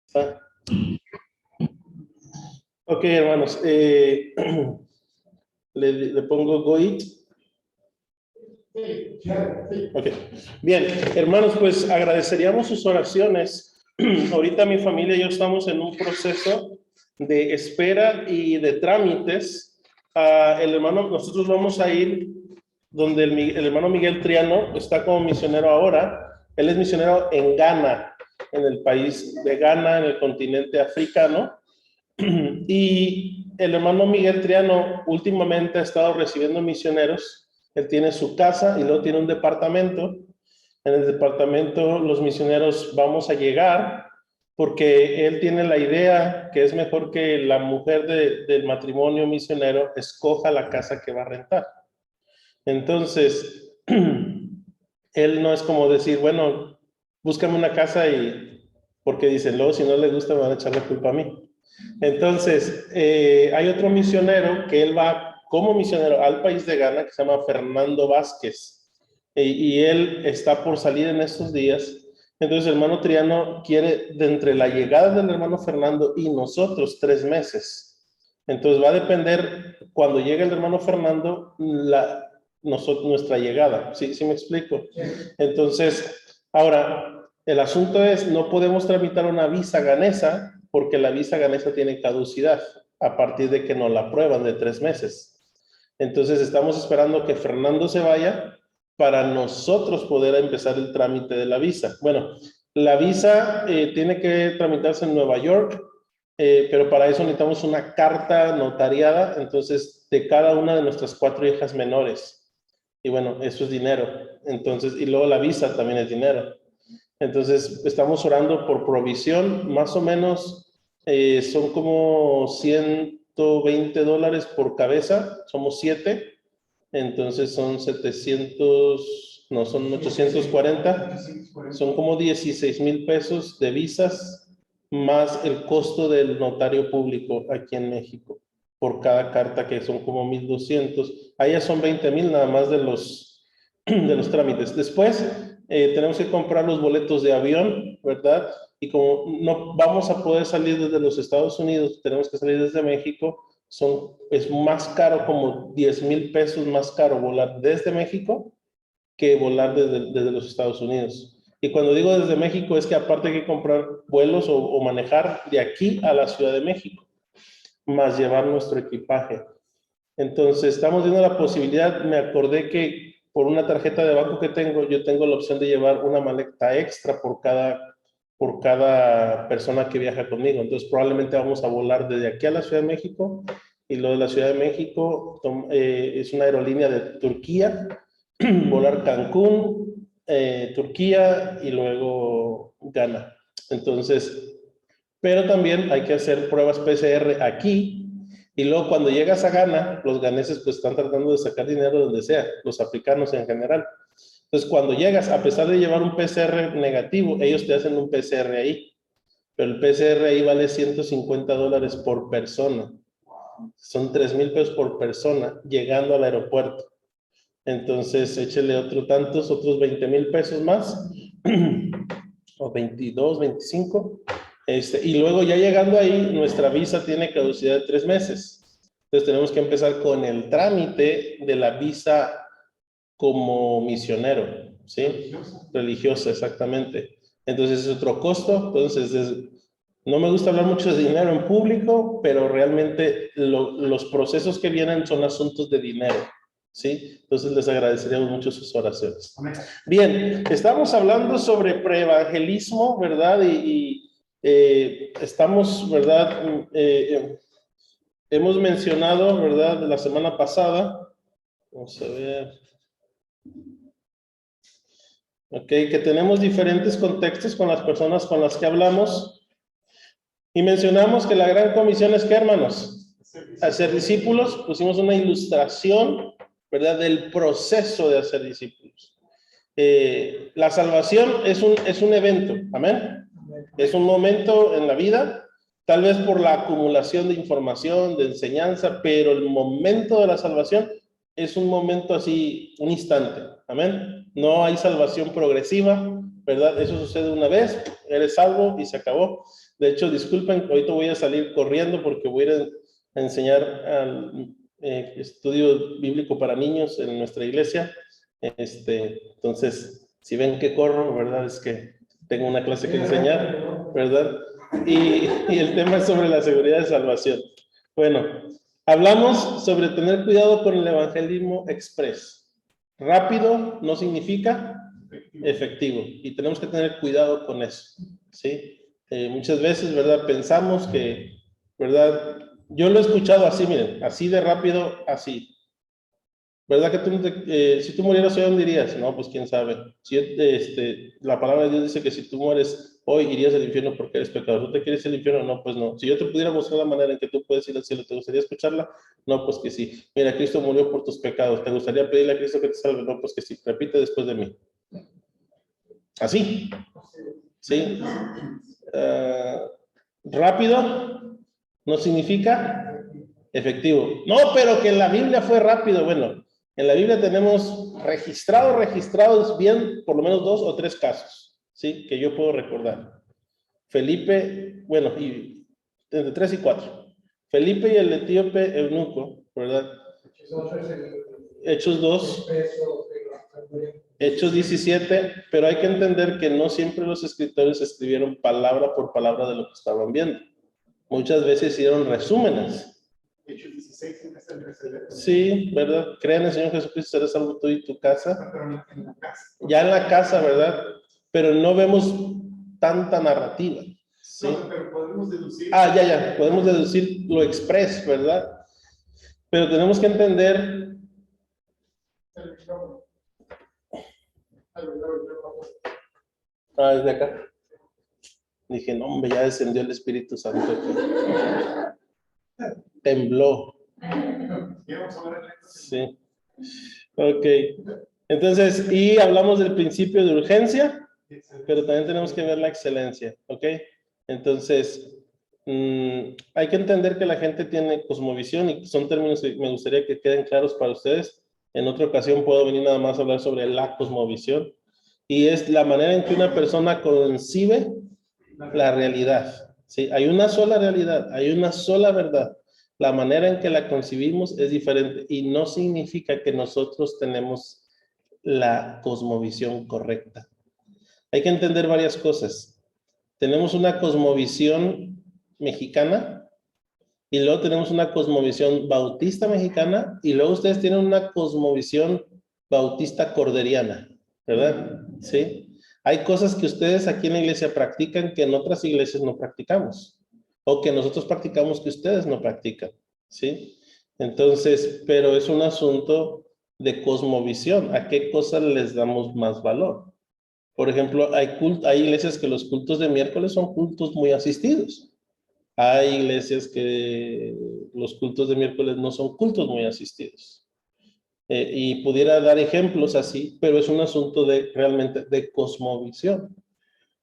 ¿Está? Ok, hermanos. Le pongo go it. Ok. Bien, hermanos, pues agradeceríamos sus oraciones. Ahorita mi familia y yo estamos en un proceso de espera y de trámites. Nosotros vamos a ir donde el hermano Miguel Triano está como misionero ahora. Él es misionero en Ghana, en el país de Ghana, en el continente africano. Y el hermano Miguel Triano últimamente ha estado recibiendo misioneros. Él tiene su casa y luego tiene un departamento. En el departamento los misioneros vamos a llegar porque él tiene la idea que es mejor que la mujer del matrimonio misionero escoja la casa que va a rentar. Entonces, él no es como decir, bueno, búscame una casa y porque dicen, luego si no le gusta me van a echar la culpa a mí. Entonces, hay otro misionero que él va como misionero al país de Ghana, que se llama Fernando Vázquez, y él está por salir en estos días. Entonces, el hermano Triano quiere, de entre la llegada del hermano Fernando y nosotros, 3 meses. Entonces, va a depender, cuando llegue el hermano Fernando, nuestra llegada. ¿Sí me explico? Entonces, ahora, el asunto es, no podemos tramitar una visa ganesa porque la visa ganesa tiene caducidad a partir de que nos la aprueban de 3 meses. Entonces estamos esperando que Fernando se vaya para nosotros poder empezar el trámite de la visa. Bueno, la visa tiene que tramitarse en Nueva York, pero para eso necesitamos una carta notariada, entonces, de cada una de nuestras 4 hijas menores. Y bueno, eso es dinero. Entonces, y luego la visa también es dinero. Entonces, estamos orando por provisión, más o menos son como $120 por cabeza, somos 7, entonces son 700, no, son 840, son como 16,000 pesos de visas, más el costo del notario público aquí en México, por cada carta, que son como 1,200, allá son 20,000 nada más de los trámites. Después, tenemos que comprar los boletos de avión, ¿verdad? Y como no vamos a poder salir desde los Estados Unidos, tenemos que salir desde México, es más caro, como 10,000 pesos más caro volar desde México que volar desde los Estados Unidos. Y cuando digo desde México es que aparte hay que comprar vuelos o manejar de aquí a la Ciudad de México, más llevar nuestro equipaje. Entonces, estamos viendo la posibilidad, me acordé que por una tarjeta de banco que tengo, yo tengo la opción de llevar una maleta extra por cada persona que viaja conmigo. Entonces, probablemente vamos a volar desde aquí a la Ciudad de México, y lo de la Ciudad de México es una aerolínea de Turquía, volar Cancún, Turquía y luego Ghana. Entonces, pero también hay que hacer pruebas PCR aquí. Y luego cuando llegas a Ghana, los ganeses pues están tratando de sacar dinero donde sea, los africanos en general. Entonces cuando llegas, a pesar de llevar un PCR negativo, ellos te hacen un PCR ahí. Pero el PCR ahí vale $150 por persona. Son 3,000 pesos por persona llegando al aeropuerto. Entonces échele otros 20,000 pesos más, o 22, 25. Y luego ya llegando ahí, nuestra visa tiene caducidad de 3 meses. Entonces tenemos que empezar con el trámite de la visa como misionero, ¿sí? Religiosa, exactamente. Entonces es otro costo. Entonces, no me gusta hablar mucho de dinero en público, pero realmente los procesos que vienen son asuntos de dinero, ¿sí? Entonces les agradeceríamos mucho sus oraciones. Bien, estamos hablando sobre preevangelismo, ¿verdad? Estamos, ¿verdad? Hemos mencionado, ¿verdad? La semana pasada, vamos a ver, ok, que tenemos diferentes contextos con las personas con las que hablamos, y mencionamos que la gran comisión es, ¿qué, hermanos? Hacer discípulos. Pusimos una ilustración, ¿verdad? Del proceso de hacer discípulos. La salvación es un evento, amén. Es un momento en la vida, tal vez por la acumulación de información, de enseñanza, pero el momento de la salvación es un momento así, un instante, amén. No hay salvación progresiva, ¿verdad? Eso sucede una vez, eres salvo y se acabó. De hecho, disculpen, ahorita voy a salir corriendo porque voy a ir a enseñar al estudio bíblico para niños en nuestra iglesia. Entonces, si ven que corro, ¿verdad? Es que tengo una clase que enseñar, ¿verdad? Y el tema es sobre la seguridad de salvación. Bueno, hablamos sobre tener cuidado con el evangelismo express. Rápido no significa efectivo y tenemos que tener cuidado con eso, ¿sí? Muchas veces, ¿verdad? Pensamos que, ¿verdad? Yo lo he escuchado así, miren, así de rápido, así. ¿Verdad que tú, si tú murieras hoy, ¿dónde dirías? No, pues quién sabe. Si, la palabra de Dios dice que si tú mueres hoy, irías al infierno porque eres pecador. ¿Tú te quieres ir al infierno? No, pues no. Si yo te pudiera mostrar la manera en que tú puedes ir al cielo, ¿te gustaría escucharla? No, pues que sí. Mira, Cristo murió por tus pecados. ¿Te gustaría pedirle a Cristo que te salve? No, pues que sí. Repite después de mí. Así. ¿Sí? Rápido no significa efectivo. No, pero que en la Biblia fue rápido. Bueno, en la Biblia tenemos registrados bien por lo menos 2 o 3 casos, ¿sí? Que yo puedo recordar. Felipe, bueno, y entre 3 y 4. Felipe y el etíope eunuco, ¿verdad? Hechos 2. Hechos 17, pero hay que entender que no siempre los escritores escribieron palabra por palabra de lo que estaban viendo. Muchas veces hicieron resúmenes. Hechos 16 es el precedente. Sí, ¿verdad? Creen en el Señor Jesucristo, serás salvo tú y tu casa. Pero en la casa. Ya en la casa, ¿verdad? Pero no vemos tanta narrativa. ¿Sí? No, pero podemos deducir. Ya, podemos deducir lo express, ¿verdad? Pero tenemos que entender. Desde acá. Dije, no, hombre, ya descendió el Espíritu Santo. Tembló. Sí. Ok. Entonces, y hablamos del principio de urgencia, pero también tenemos que ver la excelencia. Ok. Entonces, hay que entender que la gente tiene cosmovisión y son términos que me gustaría que queden claros para ustedes. En otra ocasión puedo venir nada más a hablar sobre la cosmovisión. Y es la manera en que una persona concibe la realidad. ¿Sí? Hay una sola realidad, hay una sola verdad. La manera en que la concibimos es diferente y no significa que nosotros tenemos la cosmovisión correcta. Hay que entender varias cosas. Tenemos una cosmovisión mexicana y luego tenemos una cosmovisión bautista mexicana y luego ustedes tienen una cosmovisión bautista corderiana, ¿verdad? Sí. Hay cosas que ustedes aquí en la iglesia practican que en otras iglesias no practicamos o que nosotros practicamos que ustedes no practican, ¿sí? Entonces, pero es un asunto de cosmovisión. ¿A qué cosas les damos más valor? Por ejemplo, hay iglesias que los cultos de miércoles son cultos muy asistidos. Hay iglesias que los cultos de miércoles no son cultos muy asistidos. Y pudiera dar ejemplos así, pero es un asunto de realmente de cosmovisión.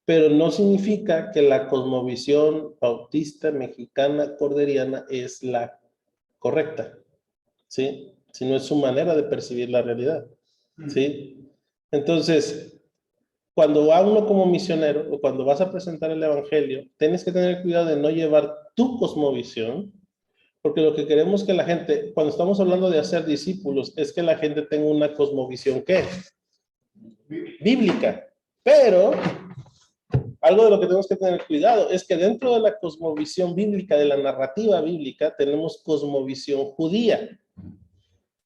Pero no significa que la cosmovisión bautista, mexicana, corderiana es la correcta, ¿sí? Sino es su manera de percibir la realidad, ¿sí? Entonces, cuando va uno como misionero o cuando vas a presentar el evangelio, tienes que tener cuidado de no llevar tu cosmovisión, porque lo que queremos que la gente, cuando estamos hablando de hacer discípulos, es que la gente tenga una cosmovisión, ¿qué? Bíblica. Pero algo de lo que tenemos que tener cuidado es que dentro de la cosmovisión bíblica, de la narrativa bíblica, tenemos cosmovisión judía,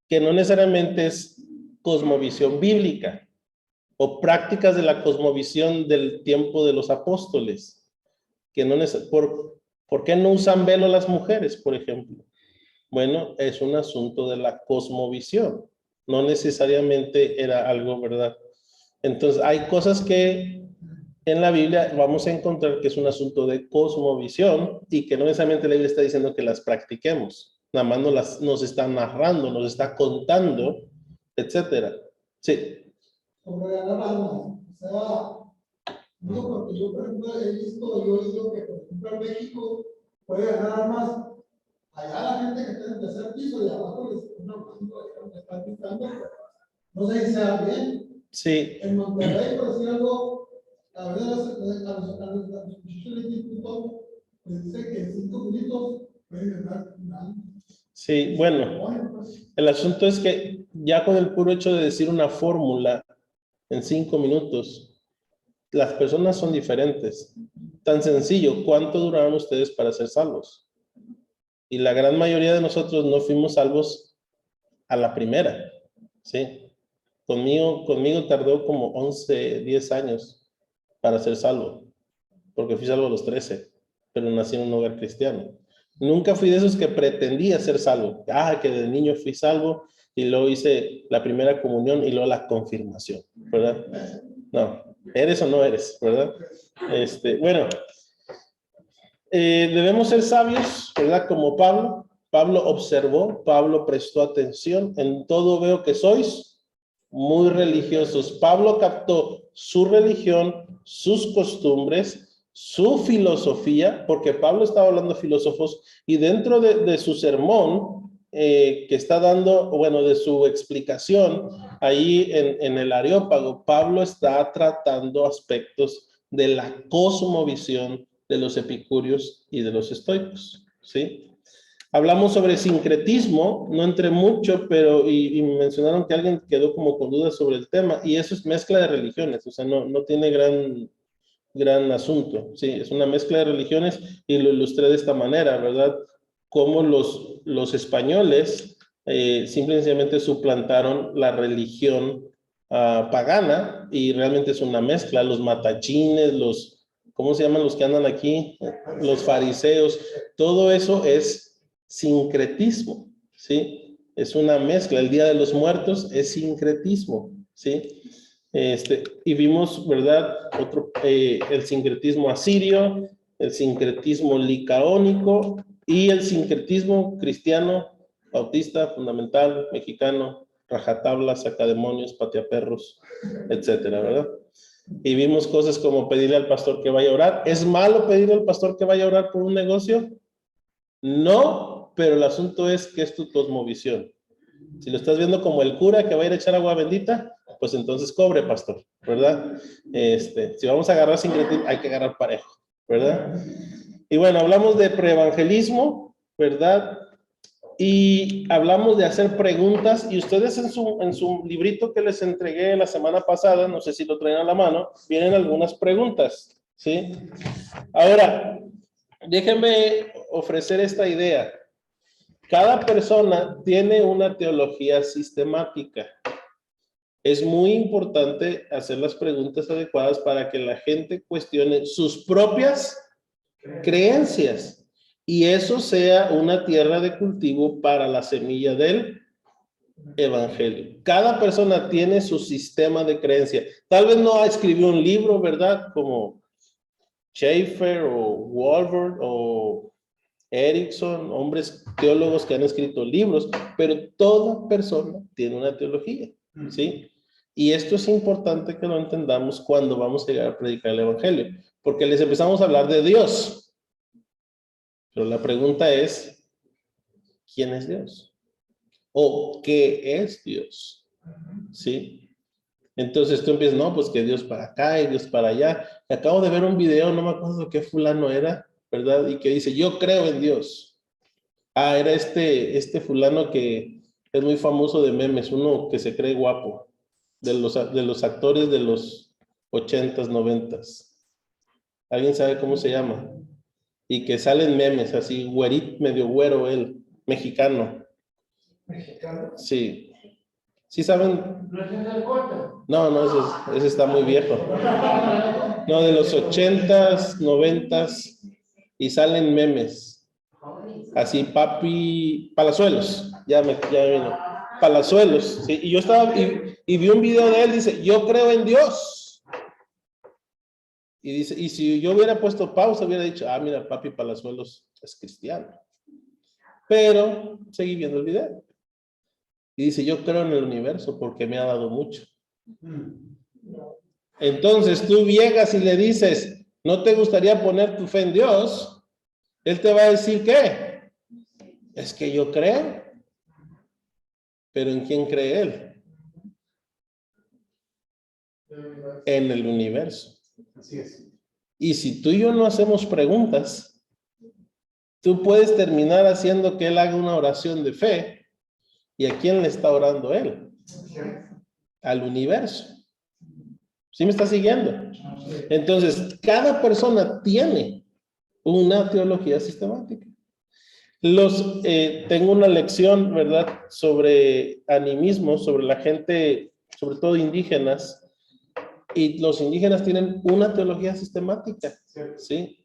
que no necesariamente es cosmovisión bíblica o prácticas de la cosmovisión del tiempo de los apóstoles, que no ¿por qué no usan velo las mujeres, por ejemplo? Bueno, es un asunto de la cosmovisión, no necesariamente era algo, ¿verdad? Entonces, hay cosas que en la Biblia vamos a encontrar que es un asunto de cosmovisión y que no necesariamente la Biblia está diciendo que las practiquemos, nada más nos está narrando, nos está contando, etcétera. Sí. Sobre ganar almas, o sea, no, porque yo, por ejemplo, he oído que, por ejemplo, en México puede ganar armas. Allá la gente que está en el tercer piso y abajo les están pintando, no sé si sea bien. Sí. En Monterrey, por decir algo, a veces a los muchachos les disputan les dice que en 5 minutos pueden ganar nada. Sí, bueno, Bueno, pues, el asunto es que ya con el puro hecho de decir una fórmula en 5 minutos, las personas son diferentes. Tan sencillo, ¿cuánto duraron ustedes para ser salvos? Y la gran mayoría de nosotros no fuimos salvos a la primera, ¿sí? Conmigo tardó como 11, 10 años para ser salvo, porque fui salvo a los 13, pero nací en un hogar cristiano. Nunca fui de esos que pretendía ser salvo. Que de niño fui salvo y luego hice la primera comunión y luego la confirmación, ¿verdad? No, eres o no eres, ¿verdad? Bueno, debemos ser sabios, ¿verdad? Como Pablo. Pablo observó, Pablo prestó atención. En todo veo que sois muy religiosos. Pablo captó su religión, sus costumbres, su filosofía, porque Pablo estaba hablando de filósofos, y dentro de su sermón que está dando, bueno, de su explicación, ahí en el Areópago, Pablo está tratando aspectos de la cosmovisión de los epicúreos y de los estoicos, ¿sí? Hablamos sobre sincretismo, no entré mucho, pero y mencionaron que alguien quedó como con dudas sobre el tema, y eso es mezcla de religiones, o sea, no tiene gran asunto, sí, es una mezcla de religiones, y lo ilustré de esta manera, ¿verdad? Cómo los españoles simple y sencillamente suplantaron la religión pagana, y realmente es una mezcla, los matachines, ¿cómo se llaman los que andan aquí? Los fariseos, todo eso es sincretismo, ¿sí? Es una mezcla. El Día de los Muertos es sincretismo, ¿sí? Y vimos, ¿verdad? El sincretismo asirio, el sincretismo licaónico y el sincretismo cristiano, bautista, fundamental, mexicano, rajatabla, sacademonios, pateaperros, etcétera, ¿verdad? Y vimos cosas como pedirle al pastor que vaya a orar. ¿Es malo pedirle al pastor que vaya a orar por un negocio? No, pero el asunto es que es tu cosmovisión. Si lo estás viendo como el cura que va a ir a echar agua bendita, pues entonces cobre, pastor, ¿verdad? Si vamos a agarrar sincretismo, hay que agarrar parejo, ¿verdad? Y bueno, hablamos de preevangelismo, ¿verdad? Y hablamos de hacer preguntas, y ustedes en su librito que les entregué la semana pasada, no sé si lo traen a la mano, vienen algunas preguntas, ¿sí? Ahora, déjenme ofrecer esta idea. Cada persona tiene una teología sistemática. Es muy importante hacer las preguntas adecuadas para que la gente cuestione sus propias creencias, y eso sea una tierra de cultivo para la semilla del evangelio. Cada persona tiene su sistema de creencia. Tal vez no escribió un libro, ¿verdad? Como Schaeffer o Walvoord o Erickson, hombres teólogos que han escrito libros, pero toda persona tiene una teología, ¿sí? Y esto es importante que lo entendamos cuando vamos a llegar a predicar el evangelio, porque les empezamos a hablar de Dios, pero la pregunta es, ¿quién es Dios? ¿O qué es Dios? ¿Sí? Entonces tú empiezas, no, pues que Dios para acá y Dios para allá. Acabo de ver un video, no me acuerdo qué fulano era, ¿verdad? Y que dice, yo creo en Dios. Era este fulano que es muy famoso de memes, uno que se cree guapo, de los actores de los 80s, 90s. ¿Alguien sabe cómo se llama? Y que salen memes así, güerito, medio güero él, mexicano. mexicano. Sí. ¿Sí saben? ¿No es el corto? No, ese está muy viejo. No, de los 80s, 90s, y salen memes. Así, Papi Palazuelos, ya vino. Palazuelos, sí, y yo estaba, y vi un video de él, dice, yo creo en Dios. Y dice, y si yo hubiera puesto pausa, hubiera dicho, mira, Papi Palazuelos es cristiano. Pero seguí viendo el video. Y dice, yo creo en el universo porque me ha dado mucho. Entonces tú llegas y le dices, ¿no te gustaría poner tu fe en Dios? Él te va a decir, ¿qué? Es que yo creo. ¿Pero en quién cree él? En el universo. Así es. Y si tú y yo no hacemos preguntas, Tú puedes terminar haciendo que él haga una oración de fe. ¿Y a quién le está orando él? Al universo. ¿Sí me está siguiendo? Entonces, cada persona tiene una teología sistemática. Tengo una lección, ¿verdad?, sobre animismo, sobre la gente, sobre todo indígenas, y los indígenas tienen una teología sistemática, ¿sí?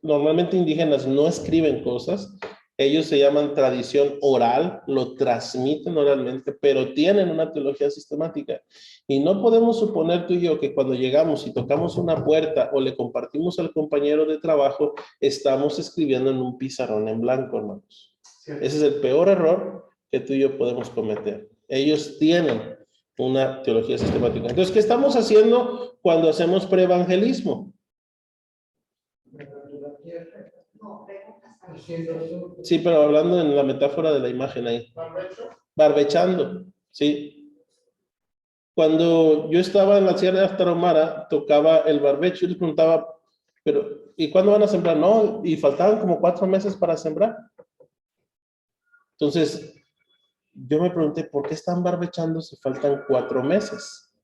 Normalmente indígenas no escriben cosas, ellos se llaman tradición oral, lo transmiten oralmente, pero tienen una teología sistemática. Y no podemos suponer tú y yo que cuando llegamos y tocamos una puerta o le compartimos al compañero de trabajo, estamos escribiendo en un pizarrón en blanco, hermanos. Ese es el peor error que tú y yo podemos cometer. Ellos tienen una teología sistemática. Entonces, ¿qué estamos haciendo cuando hacemos preevangelismo? Sí, pero hablando en la metáfora de la imagen ahí. Barbechando, sí. Cuando yo estaba en la Sierra de Tarahumara, tocaba el barbecho y les preguntaba, pero ¿y cuándo van a sembrar? No, y faltaban como 4 meses para sembrar. Entonces, yo me pregunté, ¿por qué están barbechando si faltan 4 meses?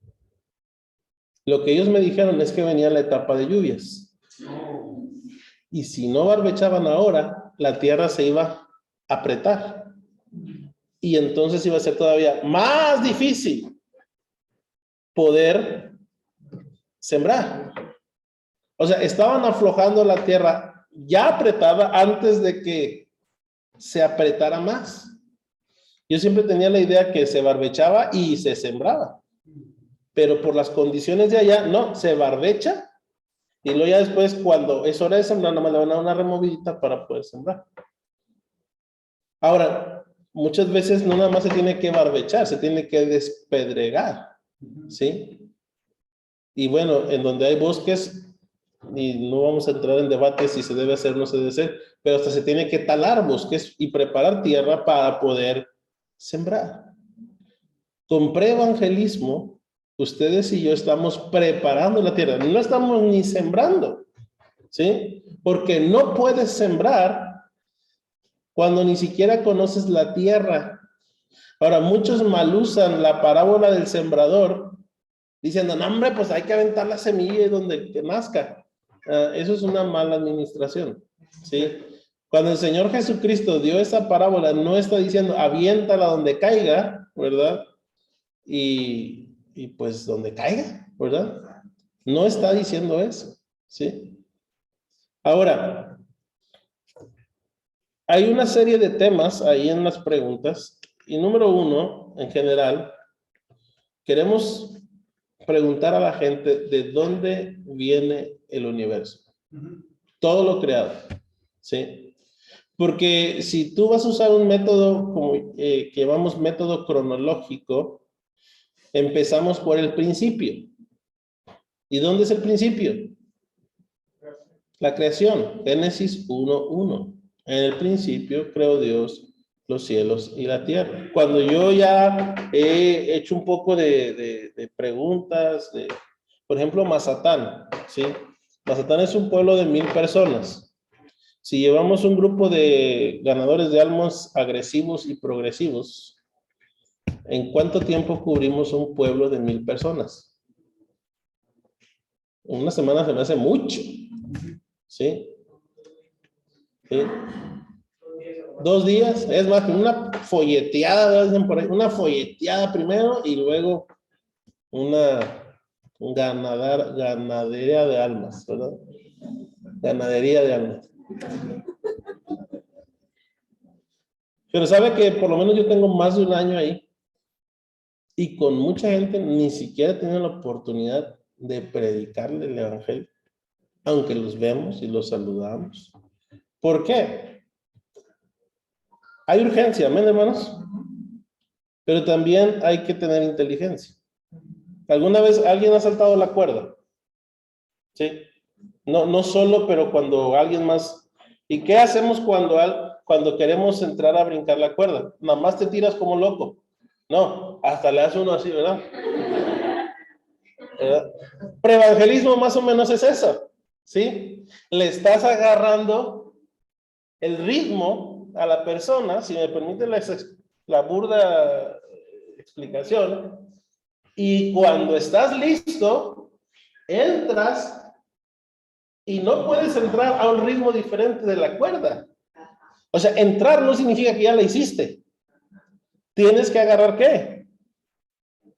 Lo que ellos me dijeron es que venía la etapa de lluvias. Y si no barbechaban ahora, la tierra se iba a apretar. Y entonces iba a ser todavía más difícil poder sembrar. O sea, estaban aflojando la tierra ya apretada antes de que se apretara más. Yo siempre tenía la idea que se barbechaba y se sembraba. Pero por las condiciones de allá, no, se barbecha y luego ya después, cuando es hora de sembrar, nada más le van a dar una removidita para poder sembrar. Ahora, muchas veces no nada más se tiene que barbechar, se tiene que despedregar, ¿sí? Y bueno, en donde hay bosques, y no vamos a entrar en debate si se debe hacer o no se debe hacer, pero hasta se tiene que talar bosques y preparar tierra para poder sembrar. Con preevangelismo, ustedes y yo estamos preparando la tierra, no estamos ni sembrando, ¿sí? Porque no puedes sembrar cuando ni siquiera conoces la tierra. Ahora, muchos mal usan la parábola del sembrador, diciendo, no, hombre, pues hay que aventar la semilla donde que nazca. Eso es una mala administración, ¿sí? Cuando el Señor Jesucristo dio esa parábola, no está diciendo, aviéntala donde caiga, ¿verdad? Y pues donde caiga, ¿verdad? No está diciendo eso, ¿sí? Ahora, hay una serie de temas ahí en las preguntas, y número 1, en general, queremos preguntar a la gente de dónde viene el universo. Todo lo creado, ¿sí? Porque si tú vas a usar un método como que llamamos método cronológico, empezamos por el principio. ¿Y dónde es el principio? La creación, Génesis 1:1. En el principio creó Dios los cielos y la tierra. Cuando yo ya he hecho un poco de preguntas, por ejemplo, Mazatán, ¿sí? Mazatán es un pueblo de 1,000 personas. Si llevamos un grupo de ganadores de almas agresivos y progresivos, ¿en cuánto tiempo cubrimos un pueblo de 1,000 personas? Una semana se me hace mucho, ¿sí? ¿Sí? 2 días, es más, una folleteada, dicen por ahí, una folleteada primero y luego una ganadería de almas, ¿verdad? Ganadería de almas. Pero sabe que por lo menos yo tengo más de 1 año ahí y con mucha gente ni siquiera he tenido la oportunidad de predicarle el evangelio, aunque los vemos y los saludamos. ¿Por qué? Hay urgencia, amén, hermanos, pero también hay que tener inteligencia. ¿Alguna vez alguien ha saltado la cuerda? Sí. No solo, pero cuando alguien más. ¿Y qué hacemos cuando queremos entrar a brincar la cuerda? Nada más te tiras como loco. No, hasta le hace uno así, ¿verdad? ¿Verdad? Preevangelismo más o menos es eso, ¿sí? Le estás agarrando el ritmo a la persona, si me permite la burda explicación, y cuando estás listo, entras y no puedes entrar a un ritmo diferente de la cuerda. O sea, entrar no significa que ya la hiciste. Tienes que agarrar ¿qué?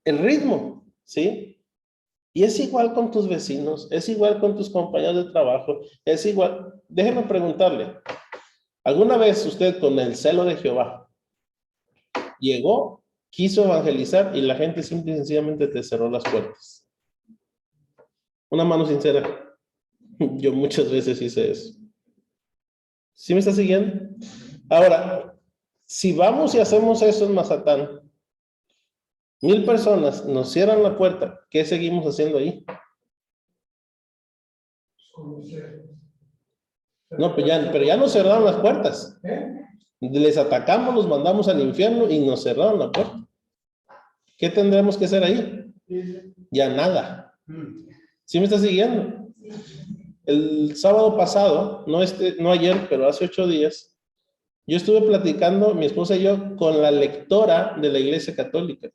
El ritmo, ¿sí? Y es igual con tus vecinos, es igual con tus compañeros de trabajo, es igual. Déjeme preguntarle, ¿alguna vez usted con el celo de Jehová llegó, quiso evangelizar y la gente simple y sencillamente te cerró las puertas? Una mano sincera. Yo muchas veces hice eso. ¿Sí me está siguiendo? Ahora, si vamos y hacemos eso en Mazatán, 1000 personas nos cierran la puerta, ¿qué seguimos haciendo ahí? No, pero ya nos cerraron las puertas. Les atacamos, los mandamos al infierno y nos cerraron la puerta. ¿Qué tendremos que hacer ahí? Ya nada. ¿Sí me está siguiendo? El sábado pasado, no ayer, pero hace 8 días, yo estuve platicando, mi esposa y yo, con la lectora de la Iglesia Católica.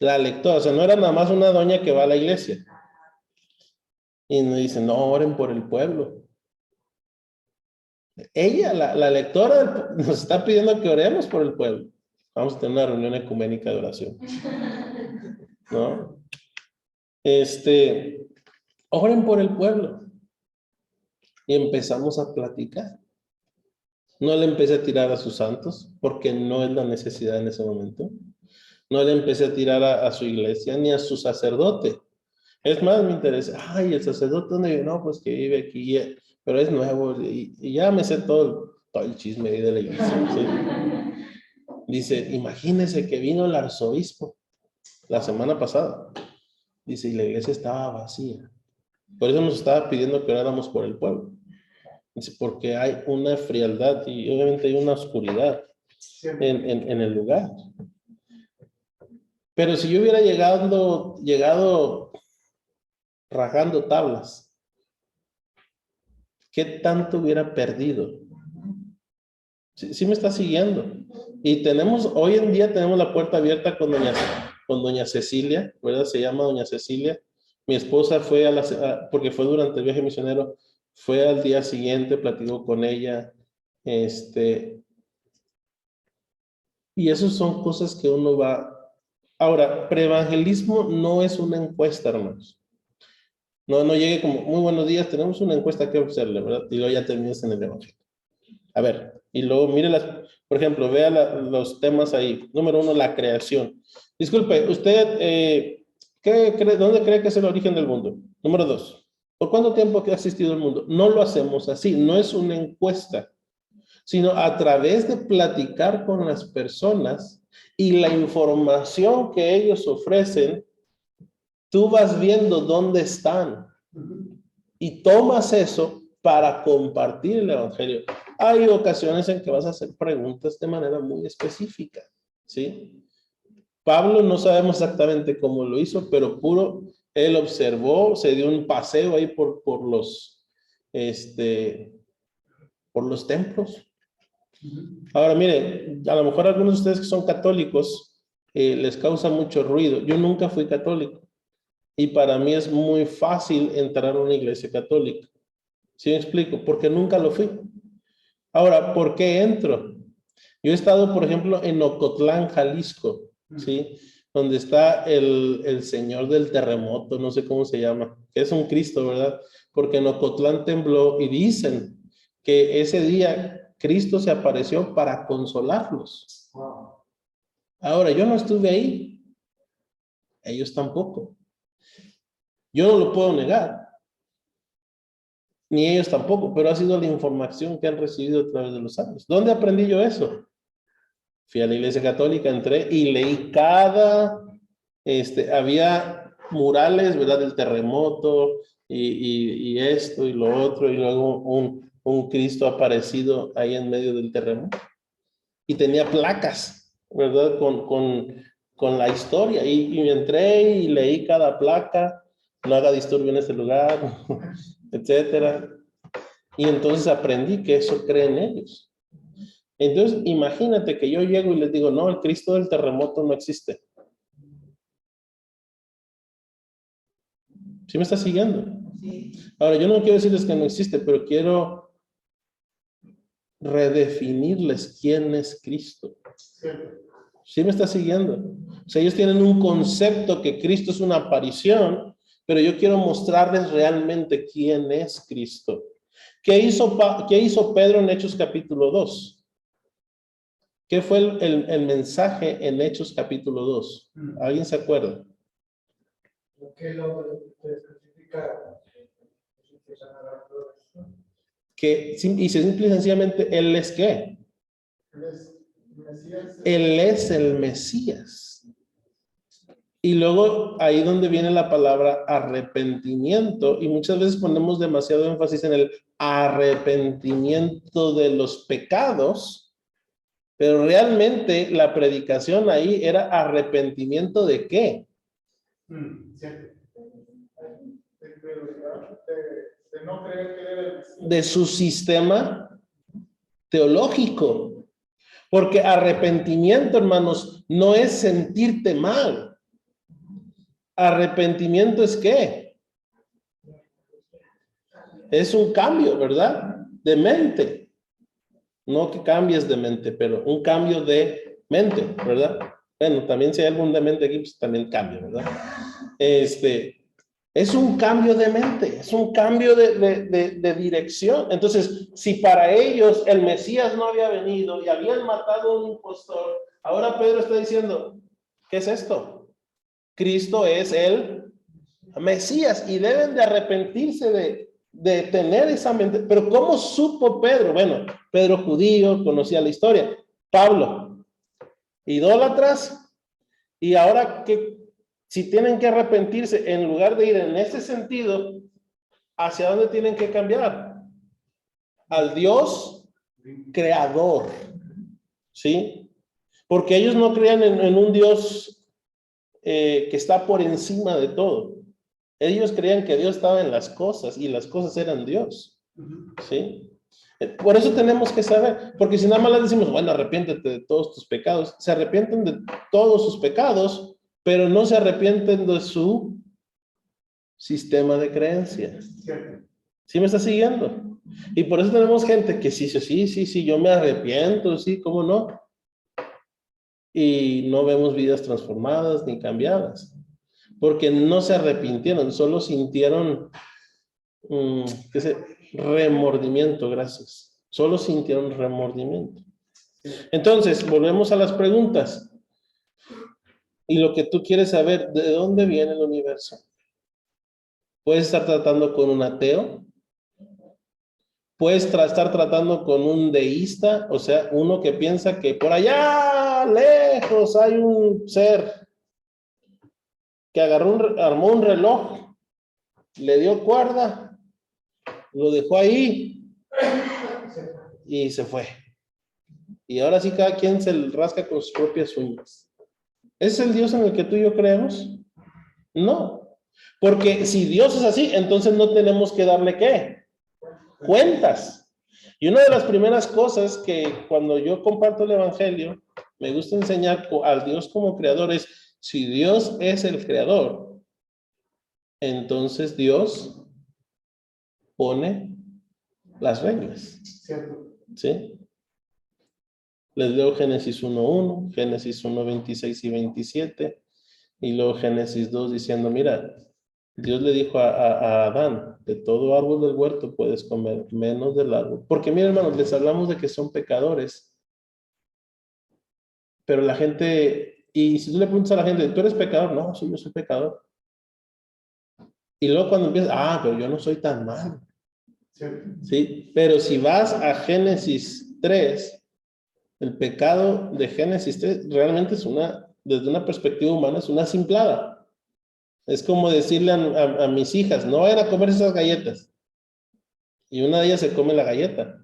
La lectora, o sea, no era nada más una doña que va a la iglesia. Y nos dice, no, oren por el pueblo. Ella, la lectora, nos está pidiendo que oremos por el pueblo. Vamos a tener una reunión ecuménica de oración. ¿No? Oren por el pueblo. Y empezamos a platicar. No le empecé a tirar a sus santos, porque no es la necesidad en ese momento. No le empecé a tirar a su iglesia, ni a su sacerdote. Es más, me interesa, ay, el sacerdote, ¿dónde vive? No, pues que vive aquí, pero es nuevo, y ya me sé todo el chisme ahí de la iglesia. ¿Sí? Dice, imagínese que vino el arzobispo la semana pasada. Dice, y la iglesia estaba vacía. Por eso nos estaba pidiendo que oráramos por el pueblo. Dice, porque hay una frialdad y obviamente hay una oscuridad en el lugar. Pero si yo hubiera llegado rajando tablas, ¿qué tanto hubiera perdido? Sí me está siguiendo. Y hoy en día tenemos la puerta abierta con doña Cecilia, ¿verdad? Se llama doña Cecilia. Mi esposa fue porque fue durante el viaje misionero, fue al día siguiente, platicó con ella, y esas son cosas que uno va. Ahora, preevangelismo no es una encuesta, hermanos. No llegue como, muy buenos días, tenemos una encuesta que hacerle, ¿verdad? Y luego ya terminas en el evangelio. A ver, y luego mire por ejemplo, vea los temas ahí. Número 1, la creación. Disculpe, ¿usted dónde cree que es el origen del mundo? Número 2, ¿por cuánto tiempo ha existido el mundo? No lo hacemos así, no es una encuesta, sino a través de platicar con las personas y la información que ellos ofrecen, tú vas viendo dónde están y tomas eso para compartir el evangelio. Hay ocasiones en que vas a hacer preguntas de manera muy específica, ¿sí? Pablo no sabemos exactamente cómo lo hizo, pero él observó, se dio un paseo ahí por los templos. Ahora, mire, a lo mejor algunos de ustedes que son católicos les causa mucho ruido. Yo nunca fui católico y para mí es muy fácil entrar a una iglesia católica. ¿Sí me explico? Porque nunca lo fui. Ahora, ¿por qué entro? Yo he estado, por ejemplo, en Ocotlán, Jalisco, ¿sí? Donde está el señor del terremoto, no sé cómo se llama, que es un Cristo, ¿verdad? Porque en Ocotlán tembló y dicen que ese día Cristo se apareció para consolarlos. Ahora, yo no estuve ahí, ellos tampoco. Yo no lo puedo negar, ni ellos tampoco, pero ha sido la información que han recibido a través de los años. ¿Dónde aprendí yo eso? Fui a la iglesia católica, entré y leí había murales, ¿verdad? Del terremoto y esto y lo otro, y luego un Cristo aparecido ahí en medio del terremoto. Y tenía placas, ¿verdad? Con la historia. Y entré y leí cada placa, no haga disturbio en este lugar, etcétera. Y entonces aprendí que eso cree en ellos. Entonces, imagínate que yo llego y les digo, no, el Cristo del terremoto no existe. ¿Sí me está siguiendo? Sí. Ahora, yo no quiero decirles que no existe, pero quiero redefinirles quién es Cristo. ¿Sí me está siguiendo? O sea, ellos tienen un concepto que Cristo es una aparición, pero yo quiero mostrarles realmente quién es Cristo. ¿Qué hizo Pedro en Hechos capítulo 2? ¿Qué fue el mensaje en Hechos capítulo 2? ¿Alguien se acuerda? ¿Qué lo especifica? Que, y simple y sencillamente, ¿Él es qué? Él es el Mesías. Y luego ahí donde viene la palabra arrepentimiento, y muchas veces ponemos demasiado énfasis en el arrepentimiento de los pecados, pero realmente la predicación ahí era arrepentimiento ¿de qué? De no creer que era el Mesías. De su sistema teológico. Porque arrepentimiento, hermanos, no es sentirte mal. Arrepentimiento es ¿qué? Es un cambio, ¿verdad? De mente. No que cambies de mente, pero un cambio de mente, ¿verdad? Bueno, también si hay algún de mente aquí, pues también cambia, ¿verdad? Es un cambio de mente, es un cambio de dirección. Entonces, si para ellos el Mesías no había venido y habían matado a un impostor, ahora Pedro está diciendo, ¿qué es esto? Cristo es el Mesías y deben de arrepentirse de tener esa mente. Pero ¿cómo supo Pedro? Bueno, Pedro judío, conocía la historia. Pablo, idólatras, y ahora que si tienen que arrepentirse, en lugar de ir en ese sentido, ¿hacia dónde tienen que cambiar? Al Dios creador, ¿sí? Porque ellos no creían en un Dios que está por encima de todo. Ellos creían que Dios estaba en las cosas y las cosas eran Dios, ¿sí? Por eso tenemos que saber, porque si nada más les decimos, bueno, arrepiéntete de todos tus pecados, se arrepienten de todos sus pecados, pero no se arrepienten de su sistema de creencias. ¿Sí me está siguiendo? Y por eso tenemos gente que sí, yo me arrepiento, sí, ¿cómo no? Y no vemos vidas transformadas ni cambiadas, porque no se arrepintieron, solo sintieron remordimiento, gracias. Solo sintieron remordimiento. Entonces, volvemos a las preguntas. Y lo que tú quieres saber, ¿de dónde viene el universo? Puedes estar tratando con un ateo. Puedes estar tratando con un deísta, o sea, uno que piensa que por allá lejos hay un ser que armó un reloj, le dio cuerda, lo dejó ahí y se fue. Y ahora sí cada quien se rasca con sus propias uñas. ¿Es el Dios en el que tú y yo creemos? No. Porque si Dios es así, entonces no tenemos que darle ¿qué? Cuentas. Y una de las primeras cosas que cuando yo comparto el evangelio, me gusta enseñar al Dios como creador es, si Dios es el creador, entonces Dios pone las reglas. ¿Sí? Les leo Génesis 1:1, Génesis 1:26 y 27, y luego Génesis 2 diciendo, mira, Dios le dijo a Adán, de todo árbol del huerto puedes comer, menos del árbol. Porque mira, hermanos, les hablamos de que son pecadores, pero la gente, y si tú le preguntas a la gente, ¿tú eres pecador? No, sí, yo soy pecador. Y luego cuando empieza, pero yo no soy tan malo. Sí, pero si vas a Génesis 3, el pecado de Génesis 3 realmente es desde una perspectiva humana, es una simplada. Es como decirle a mis hijas, no vayan a comer esas galletas. Y una de ellas se come la galleta.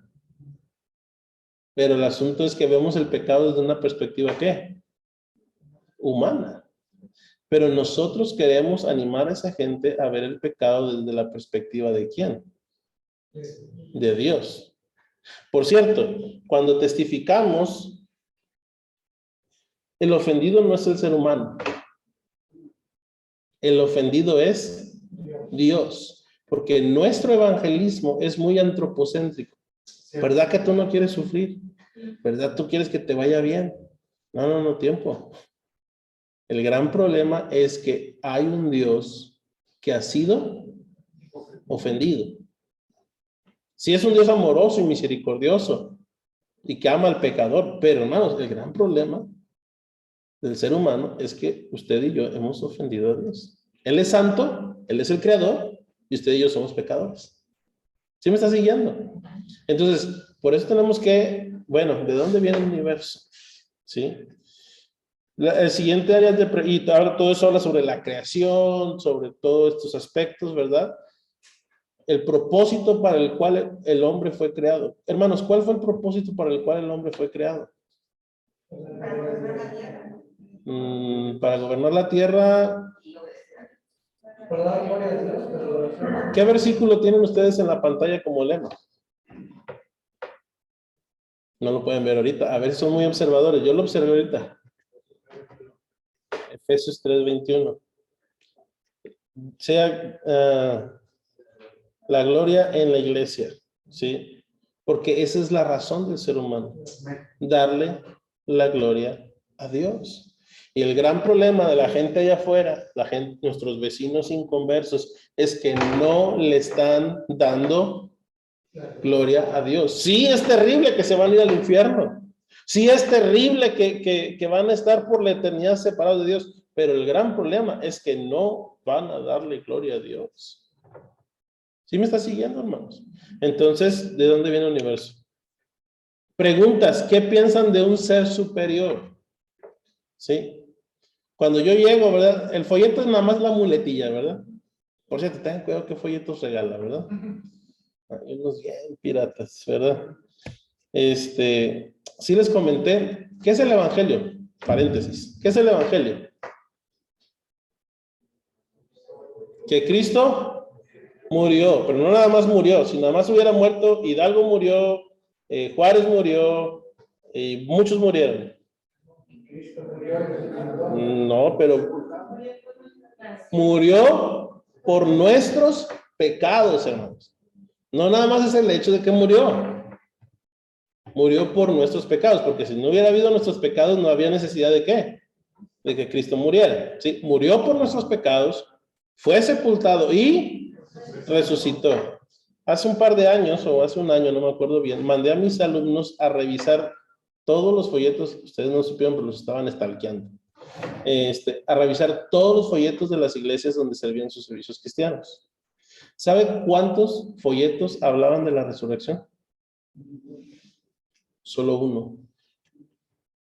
Pero el asunto es que vemos el pecado desde una perspectiva, ¿qué? Humana. Pero nosotros queremos animar a esa gente a ver el pecado desde la perspectiva de ¿quién? de Dios. Por cierto, cuando testificamos, el ofendido no es el ser humano. El ofendido es Dios, porque nuestro evangelismo es muy antropocéntrico. ¿Verdad que tú no quieres sufrir? ¿Verdad tú quieres que te vaya bien? No, tiempo. El gran problema es que hay un Dios que ha sido ofendido. Sí es un Dios amoroso y misericordioso y que ama al pecador, pero hermanos, el gran problema del ser humano es que usted y yo hemos ofendido a Dios. Él es santo, Él es el creador y usted y yo somos pecadores. ¿Sí me está siguiendo? Entonces, por eso tenemos que, bueno, ¿de dónde viene el universo? ¿Sí? El siguiente área y ahora todo eso habla sobre la creación, sobre todos estos aspectos, ¿verdad? El propósito para el cual el hombre fue creado. Hermanos, ¿cuál fue el propósito para el cual el hombre fue creado? Para gobernar la tierra. ¿Qué versículo tienen ustedes en la pantalla como lema? No lo pueden ver ahorita. A ver, son muy observadores. Yo lo observé ahorita. Efesios 3:21. Sea la gloria en la iglesia, ¿sí? Porque esa es la razón del ser humano. Darle la gloria a Dios. Y el gran problema de la gente allá afuera, nuestros vecinos inconversos, es que no le están dando gloria a Dios. Sí es terrible que se van a ir al infierno. Sí es terrible que van a estar por la eternidad separados de Dios. Pero el gran problema es que no van a darle gloria a Dios. ¿Sí me está siguiendo, hermanos? Entonces, ¿de dónde viene el universo? Preguntas, ¿qué piensan de un ser superior? ¿Sí? Cuando yo llego, ¿verdad? El folleto es nada más la muletilla, ¿verdad? Por cierto, tengan cuidado qué folletos regala, ¿verdad? Hay unos bien piratas, ¿verdad? Sí les comenté, ¿qué es el evangelio? Paréntesis, ¿qué es el evangelio? Que Cristo murió, pero no nada más murió, si nada más hubiera muerto, Hidalgo murió, Juárez murió, y muchos murieron. No, pero murió por nuestros pecados, hermanos. No nada más es el hecho de que murió. Murió por nuestros pecados, porque si no hubiera habido nuestros pecados, no había necesidad de ¿qué? De que Cristo muriera. ¿Sí? Murió por nuestros pecados, fue sepultado y resucitó. Hace un par de años, o hace un año, no me acuerdo bien, mandé a mis alumnos a revisar todos los folletos, ustedes no supieron, pero los estaban stalkeando. A revisar todos los folletos de las iglesias donde servían sus servicios cristianos. ¿Sabe cuántos folletos hablaban de la resurrección? Solo uno.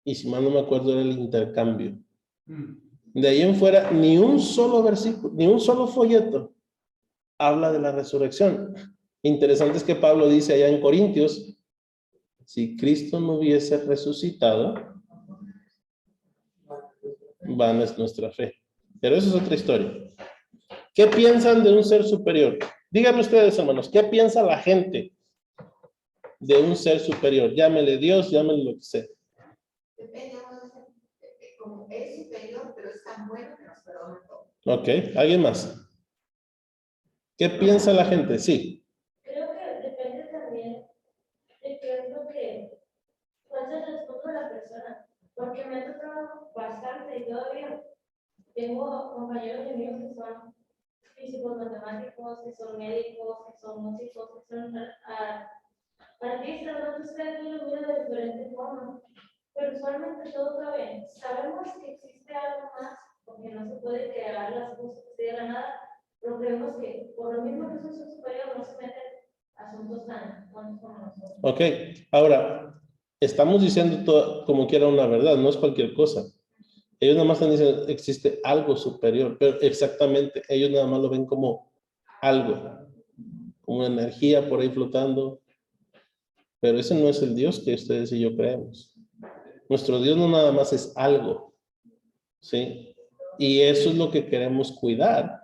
Y si mal no me acuerdo, era el intercambio. De ahí en fuera, ni un solo versículo, ni un solo folleto habla de la resurrección. Interesante es que Pablo dice allá en Corintios, si Cristo no hubiese resucitado, vana es nuestra fe. Pero eso es otra historia. ¿Qué piensan de un ser superior? Díganme ustedes, hermanos, ¿qué piensa la gente de un ser superior? Llámele Dios, llámele lo que sea. Depende, como es superior, pero es tan bueno que nos perdona todo. Ok, ¿alguien más? ¿Qué piensa la gente? Sí. Creo que depende también de qué es lo que, cuál es el respeto de la persona, porque me ha tocado bastante y todavía tengo compañeros de míos que son físicos, matemáticos, que son médicos, que son músicos, que son artistas, no ustedes no lo miran de diferente forma, pero usualmente todo está bien. Sabemos que existe algo más, porque no se puede crear las cosas de la nada, pero creemos que por lo mismo que es un ser superior no se meten asuntos tan buenos como nosotros. Ok, ahora, estamos diciendo todo, como quiera una verdad, no es cualquier cosa. Ellos nada más están diciendo, existe algo superior, pero exactamente, ellos nada más lo ven como algo, como una energía por ahí flotando, pero ese no es el Dios que ustedes y yo creemos. Nuestro Dios no nada más es algo, ¿sí? Y eso es lo que queremos cuidar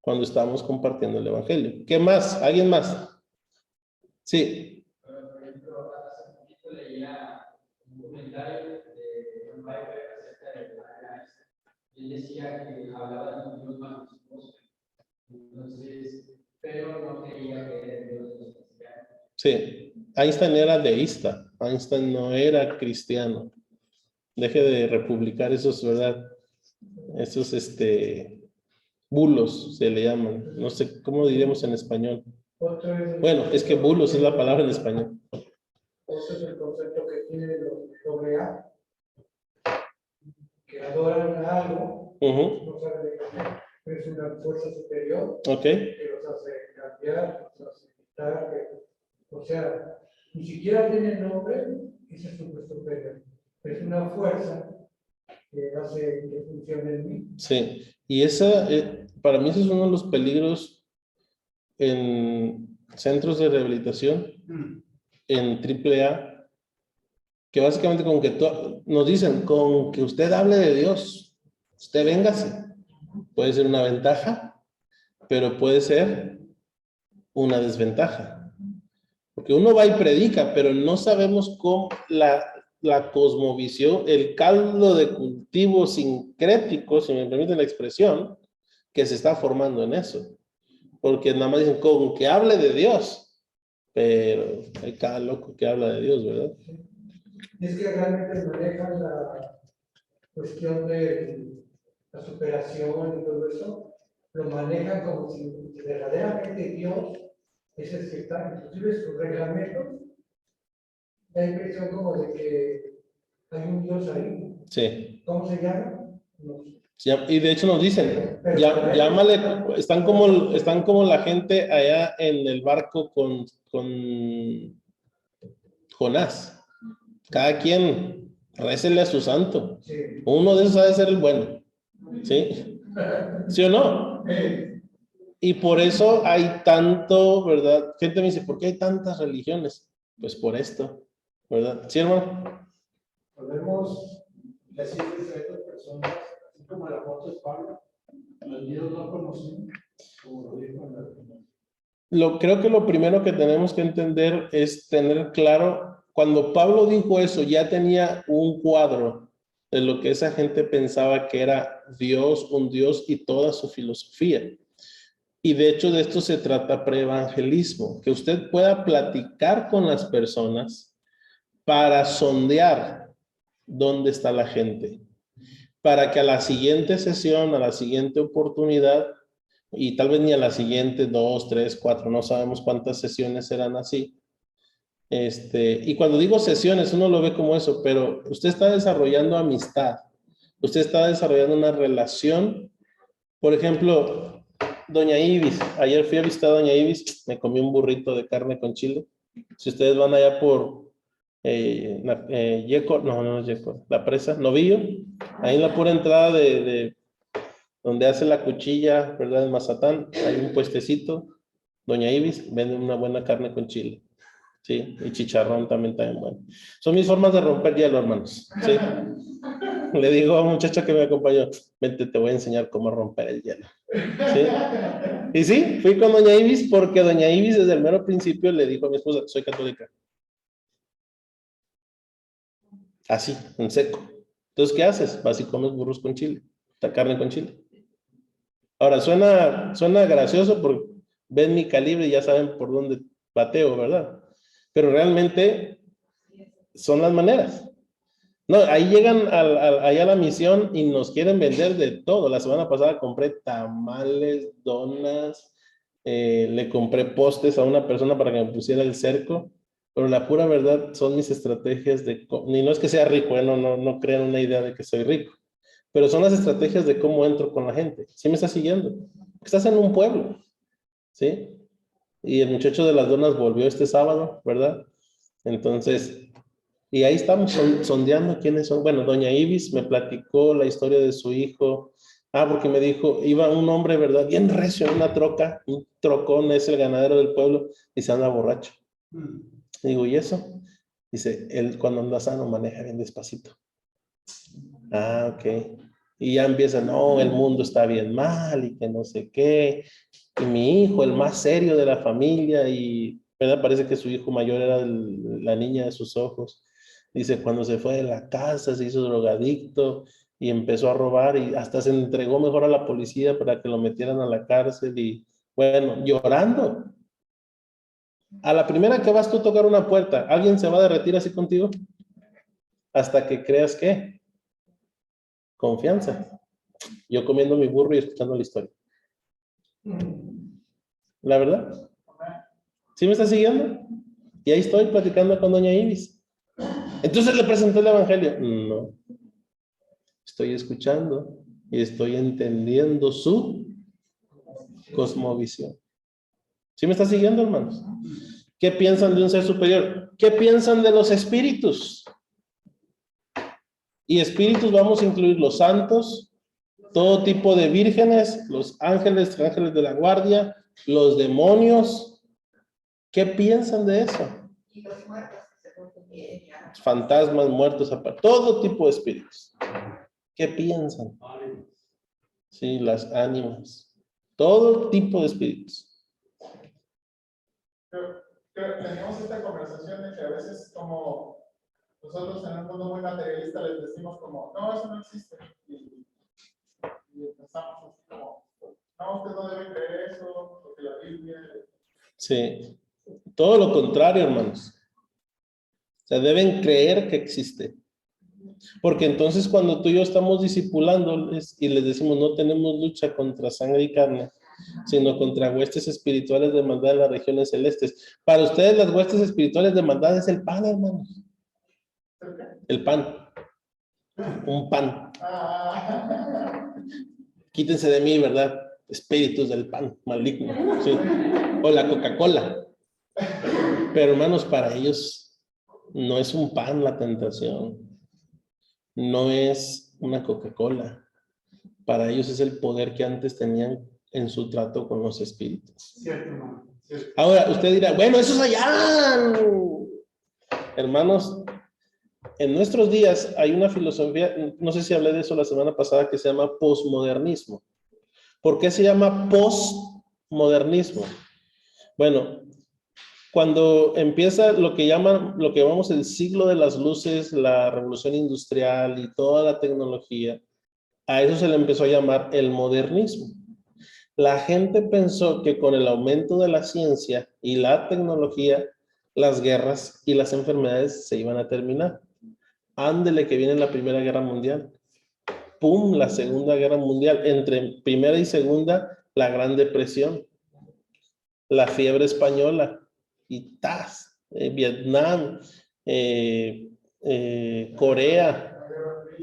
cuando estamos compartiendo el evangelio. ¿Qué más? ¿Alguien más? Sí, Por ejemplo, hace poquito leía un comentario de un padre acerca de la y él decía que hablaba de un Dios majestuoso. Entonces, pero no creía que era el Dios de los cristianos. sí. Einstein era deísta. Einstein no era cristiano. Deje de republicar esos, ¿verdad? Esos, bulos se le llaman. No sé cómo diríamos en español. Otro es Bueno, es que bulos es la palabra en español. otro es el concepto que tiene los real, que adoran a algo, Ujú, no saben de qué, pero es una fuerza superior ok, que los hace cambiar, los hace quitar, o sea, ni siquiera tiene nombre, ese es su superior. Es una fuerza que hace que funcione en mí. sí. Y esa, para mí ese es uno de los peligros en centros de rehabilitación, en AAA, que básicamente con que nos dicen, con que usted hable de Dios, usted véngase. Puede ser una ventaja, pero puede ser una desventaja. Porque uno va y predica, pero no sabemos cómo la cosmovisión, el caldo de cultivo sincrético, si me permiten la expresión, que se está formando en eso. Porque nada más dicen, con que hable de Dios, pero hay cada loco que habla de Dios, ¿verdad? Es que realmente manejan la cuestión de la superación y todo eso, lo manejan como si verdaderamente Dios es el que está, inclusive sus reglamentos, da impresión como de que hay un Dios ahí. Sí. ¿Cómo se llama? No sé. Y de hecho nos dicen, llámale, están como la gente allá en el barco con Jonás. Cada quien récele a su santo. Sí. Uno de esos ha de ser el bueno. ¿Sí? ¿Sí o no? Y por eso hay tanto, ¿verdad? Gente me dice, ¿por qué hay tantas religiones? Pues por esto, ¿verdad? ¿Sí, hermano? Podemos decir a estas personas, así como el apóstol Pablo, los Dios no conocen, como lo dijo en la Creo que lo primero que tenemos que entender es tener claro, cuando Pablo dijo eso, ya tenía un cuadro de lo que esa gente pensaba que era Dios, un Dios y toda su filosofía. Y de hecho de esto se trata preevangelismo, que usted pueda platicar con las personas para sondear dónde está la gente, para que a la siguiente sesión, a la siguiente oportunidad, y tal vez ni a la siguiente, 2, 3, 4, no sabemos cuántas sesiones serán así. Y cuando digo sesiones, uno lo ve como eso, pero usted está desarrollando amistad, usted está desarrollando una relación. Por ejemplo, doña Ibis, ayer fui a visitar a doña Ibis, me comí un burrito de carne con chile. Si ustedes van allá por Yeco, no es Yeco, la presa, Novillo, ahí en la pura entrada de donde hace la cuchilla, ¿verdad? En Mazatán, hay un puestecito, doña Ibis, vende una buena carne con chile. Sí, y chicharrón también está bien bueno. Son mis formas de romper hielo, hermanos. Sí. Le digo a un muchacho que me acompañó, vente, te voy a enseñar cómo romper el hielo. ¿Sí? Y sí, fui con doña Ibis porque doña Ibis desde el mero principio le dijo a mi esposa, soy católica. Así, en seco. Entonces, ¿qué haces? Vas y comes burros con chile, la carne con chile. Ahora, suena gracioso porque ven mi calibre y ya saben por dónde bateo, ¿verdad? Pero realmente son las maneras. No, ahí llegan allá a la misión y nos quieren vender de todo. La semana pasada compré tamales, donas, le compré postes a una persona para que me pusiera el cerco, pero la pura verdad son mis estrategias ni no es que sea rico, no crean una idea de que soy rico, pero son las estrategias de cómo entro con la gente. ¿Sí me estás siguiendo? Estás en un pueblo, ¿sí? Y el muchacho de las donas volvió este sábado, ¿verdad? Entonces, y ahí estamos sondeando quiénes son. Bueno, doña Ibis me platicó la historia de su hijo. Porque me dijo, iba un hombre, ¿verdad? Bien recio en una troca, un trocón, es el ganadero del pueblo, y se anda borracho. Y digo, ¿y eso? Dice, él cuando anda sano maneja bien despacito. Ok. Y ya empieza, no, el mundo está bien mal y que no sé qué. Y mi hijo, el más serio de la familia, y ¿verdad? Parece que su hijo mayor era la niña de sus ojos. Dice, cuando se fue de la casa, se hizo drogadicto y empezó a robar y hasta se entregó mejor a la policía para que lo metieran a la cárcel y, bueno, llorando. A la primera que vas tú a tocar una puerta, ¿alguien se va a derretir así contigo? Hasta que creas que confianza. Yo comiendo mi burro y escuchando la historia. ¿La verdad? ¿Sí me está siguiendo? Y ahí estoy platicando con doña Ibis. Entonces le presenté el evangelio. No. Estoy escuchando y estoy entendiendo su cosmovisión. ¿Sí me está siguiendo, hermanos? ¿Qué piensan de un ser superior? ¿Qué piensan de los espíritus? Y espíritus vamos a incluir los santos, todo tipo de vírgenes, los ángeles, ángeles de la guardia, los demonios. ¿Qué piensan de eso? Y los muertos que se convirtieron ya. Fantasmas, muertos, todo tipo de espíritus. ¿Qué piensan? Sí, las ánimas. Todo tipo de espíritus. Teníamos esta conversación de que a veces como nosotros en un mundo muy materialista les decimos como, no, eso no existe. Y pensamos así como, no, usted no debe creer eso, porque la Biblia... Sí, todo lo contrario, hermanos. O sea, deben creer que existe. Porque entonces cuando tú y yo estamos discipulándoles y les decimos no tenemos lucha contra sangre y carne, sino contra huestes espirituales de maldad en las regiones celestes. Para ustedes las huestes espirituales de maldad es el pan, hermanos. El pan. Un pan. Quítense de mí, ¿verdad? Espíritus del pan, maligno. Sí. O la Coca-Cola. Pero hermanos, para ellos no es un pan la tentación. No es una Coca-Cola. Para ellos es el poder que antes tenían en su trato con los espíritus. Cierto, hermano. Cierto. Ahora, usted dirá, bueno, eso es allá. Hermanos, en nuestros días hay una filosofía, no sé si hablé de eso la semana pasada, que se llama posmodernismo. ¿Por qué se llama posmodernismo? Bueno, cuando empieza lo que llamamos el siglo de las luces, la revolución industrial y toda la tecnología, a eso se le empezó a llamar el modernismo. La gente pensó que con el aumento de la ciencia y la tecnología, las guerras y las enfermedades se iban a terminar. Ándele que viene la Primera Guerra Mundial. ¡Pum! La Segunda Guerra Mundial. Entre Primera y Segunda, la Gran Depresión. La fiebre española. Y ¡tas! Vietnam. Corea.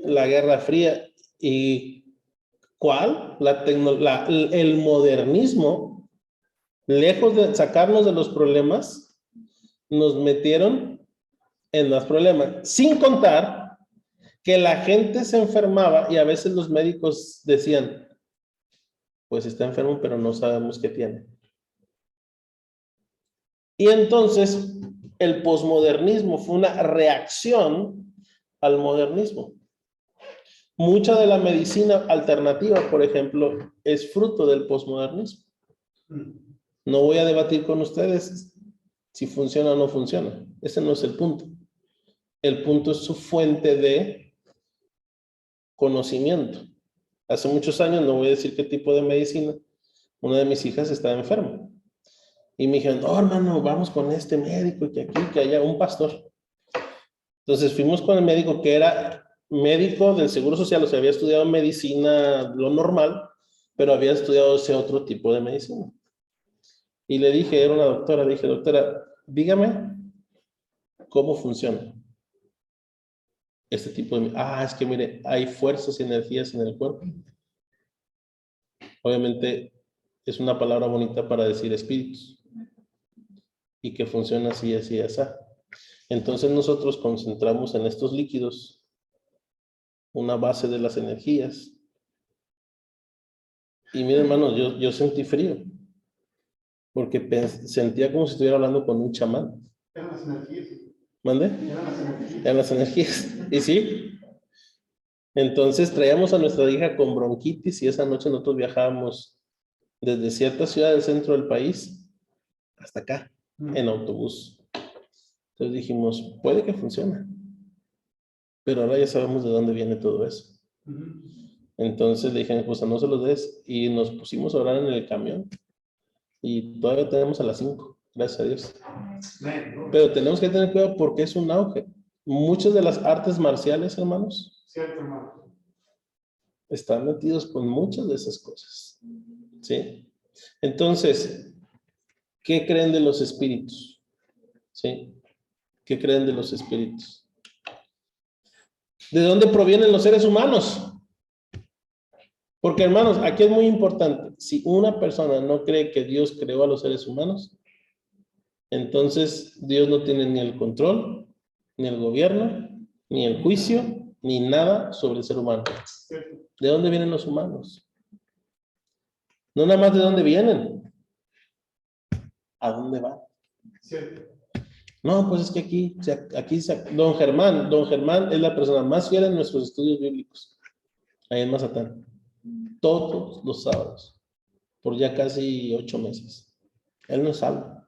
La Guerra Fría. ¿Y cuál? El modernismo, lejos de sacarnos de los problemas, nos metieron en los problemas, sin contar que la gente se enfermaba y a veces los médicos decían, pues está enfermo, pero no sabemos qué tiene. Y entonces el posmodernismo fue una reacción al modernismo. Mucha de la medicina alternativa, por ejemplo, es fruto del posmodernismo. No voy a debatir con ustedes si funciona o no funciona. Ese no es el punto. El punto es su fuente de conocimiento. Hace muchos años, no voy a decir qué tipo de medicina, una de mis hijas estaba enferma. Y me dijeron, no, hermano, vamos con este médico, y que aquí, que allá, un pastor. Entonces fuimos con el médico que era médico del Seguro Social, o sea, había estudiado medicina, lo normal, pero había estudiado ese otro tipo de medicina. Y le dije, era una doctora, le dije, doctora, dígame cómo funciona este tipo de... es que mire, hay fuerzas y energías en el cuerpo. Obviamente es una palabra bonita para decir espíritus. Y que funciona así, así, así. Entonces nosotros concentramos en estos líquidos una base de las energías. Y miren, hermanos, yo sentí frío. Porque sentía como si estuviera hablando con un chamán. Eran las energías. ¿Mande? Eran las energías. Eran las energías. ¿Y sí? Entonces traíamos a nuestra hija con bronquitis y esa noche nosotros viajábamos desde cierta ciudad del centro del país hasta acá. en autobús. Entonces dijimos, puede que funcione. Pero ahora ya sabemos de dónde viene todo eso. Entonces le dije a mi esposa, no se los des. Y nos pusimos a orar en el camión. Y todavía tenemos a las 5, gracias a Dios. Pero tenemos que tener cuidado porque es un auge. Muchas de las artes marciales, hermanos, Cierto, hermano. están metidos con muchas de esas cosas. ¿Sí? Entonces, ¿qué creen de los espíritus? ¿Sí? ¿Qué creen de los espíritus? ¿De dónde provienen los seres humanos? Porque, hermanos, aquí es muy importante. Si una persona no cree que Dios creó a los seres humanos, entonces Dios no tiene ni el control, ni el gobierno, ni el juicio, ni nada sobre el ser humano. ¿De dónde vienen los humanos? No nada más de dónde vienen. ¿A dónde van? Cierto. No, pues es que aquí don Germán es la persona más fiel en nuestros estudios bíblicos. Ahí en Mazatán. Todos los sábados. Por ya casi 8 meses. Él no es salvo.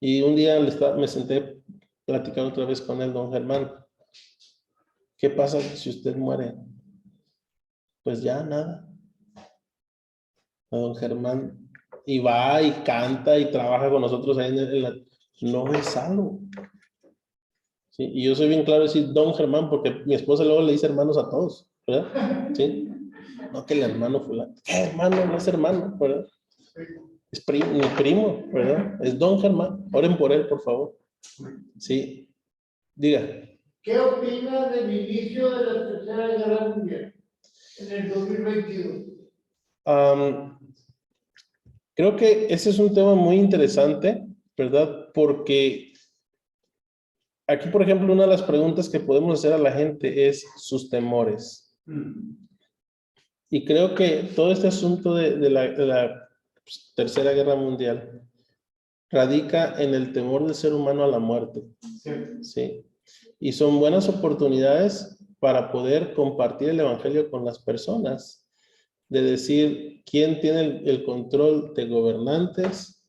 Y un día me senté a platicar otra vez con él, don Germán. ¿Qué pasa si usted muere? Pues ya nada. A don Germán. Y va y canta y trabaja con nosotros ahí no es salvo. ¿Sí? Y yo soy bien claro decir don Germán porque mi esposa luego le dice hermanos a todos, ¿verdad? ¿Sí? No que el hermano fulano. ¿Qué hermano? No es hermano, ¿verdad? Es mi primo, ¿verdad? Es don Germán. Oren por él, por favor. Sí. Diga. ¿Qué opina del inicio de la Tercera Guerra Mundial en el 2022? Creo que ese es un tema muy interesante, ¿verdad? Porque aquí, por ejemplo, una de las preguntas que podemos hacer a la gente es sus temores. Y creo que todo este asunto de la Tercera Guerra Mundial radica en el temor del ser humano a la muerte. ¿Sí? Y son buenas oportunidades para poder compartir el evangelio con las personas. De decir quién tiene el control de gobernantes,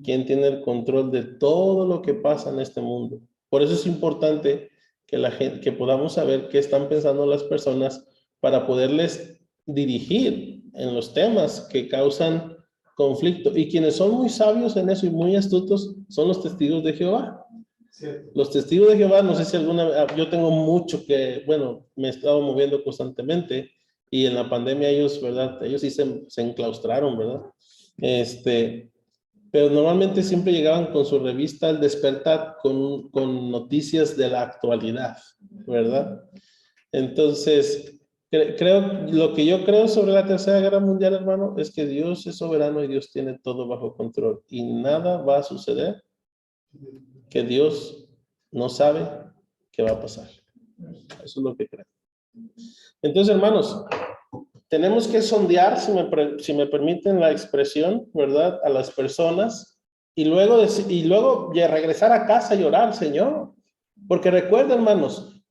quién tiene el control de todo lo que pasa en este mundo. Por eso es importante que podamos saber qué están pensando las personas para poderles dirigir en los temas que causan conflicto. Y quienes son muy sabios en eso y muy astutos son los testigos de Jehová. Los testigos de Jehová, no sé si yo tengo mucho me he estado moviendo constantemente. Y en la pandemia ellos, ¿verdad? Ellos sí se enclaustraron, ¿verdad? Pero normalmente siempre llegaban con su revista El Despertar con noticias de la actualidad, ¿verdad? Entonces, lo que yo creo sobre la Tercera Guerra Mundial, hermano, es que Dios es soberano y Dios tiene todo bajo control. Y nada va a suceder que Dios no sabe qué va a pasar. Eso es lo que creo. Entonces, hermanos, tenemos que sondear, si me permiten la expresión, ¿verdad? A las personas y luego ya regresar a casa y orar, Señor. Porque recuerden, hermanos,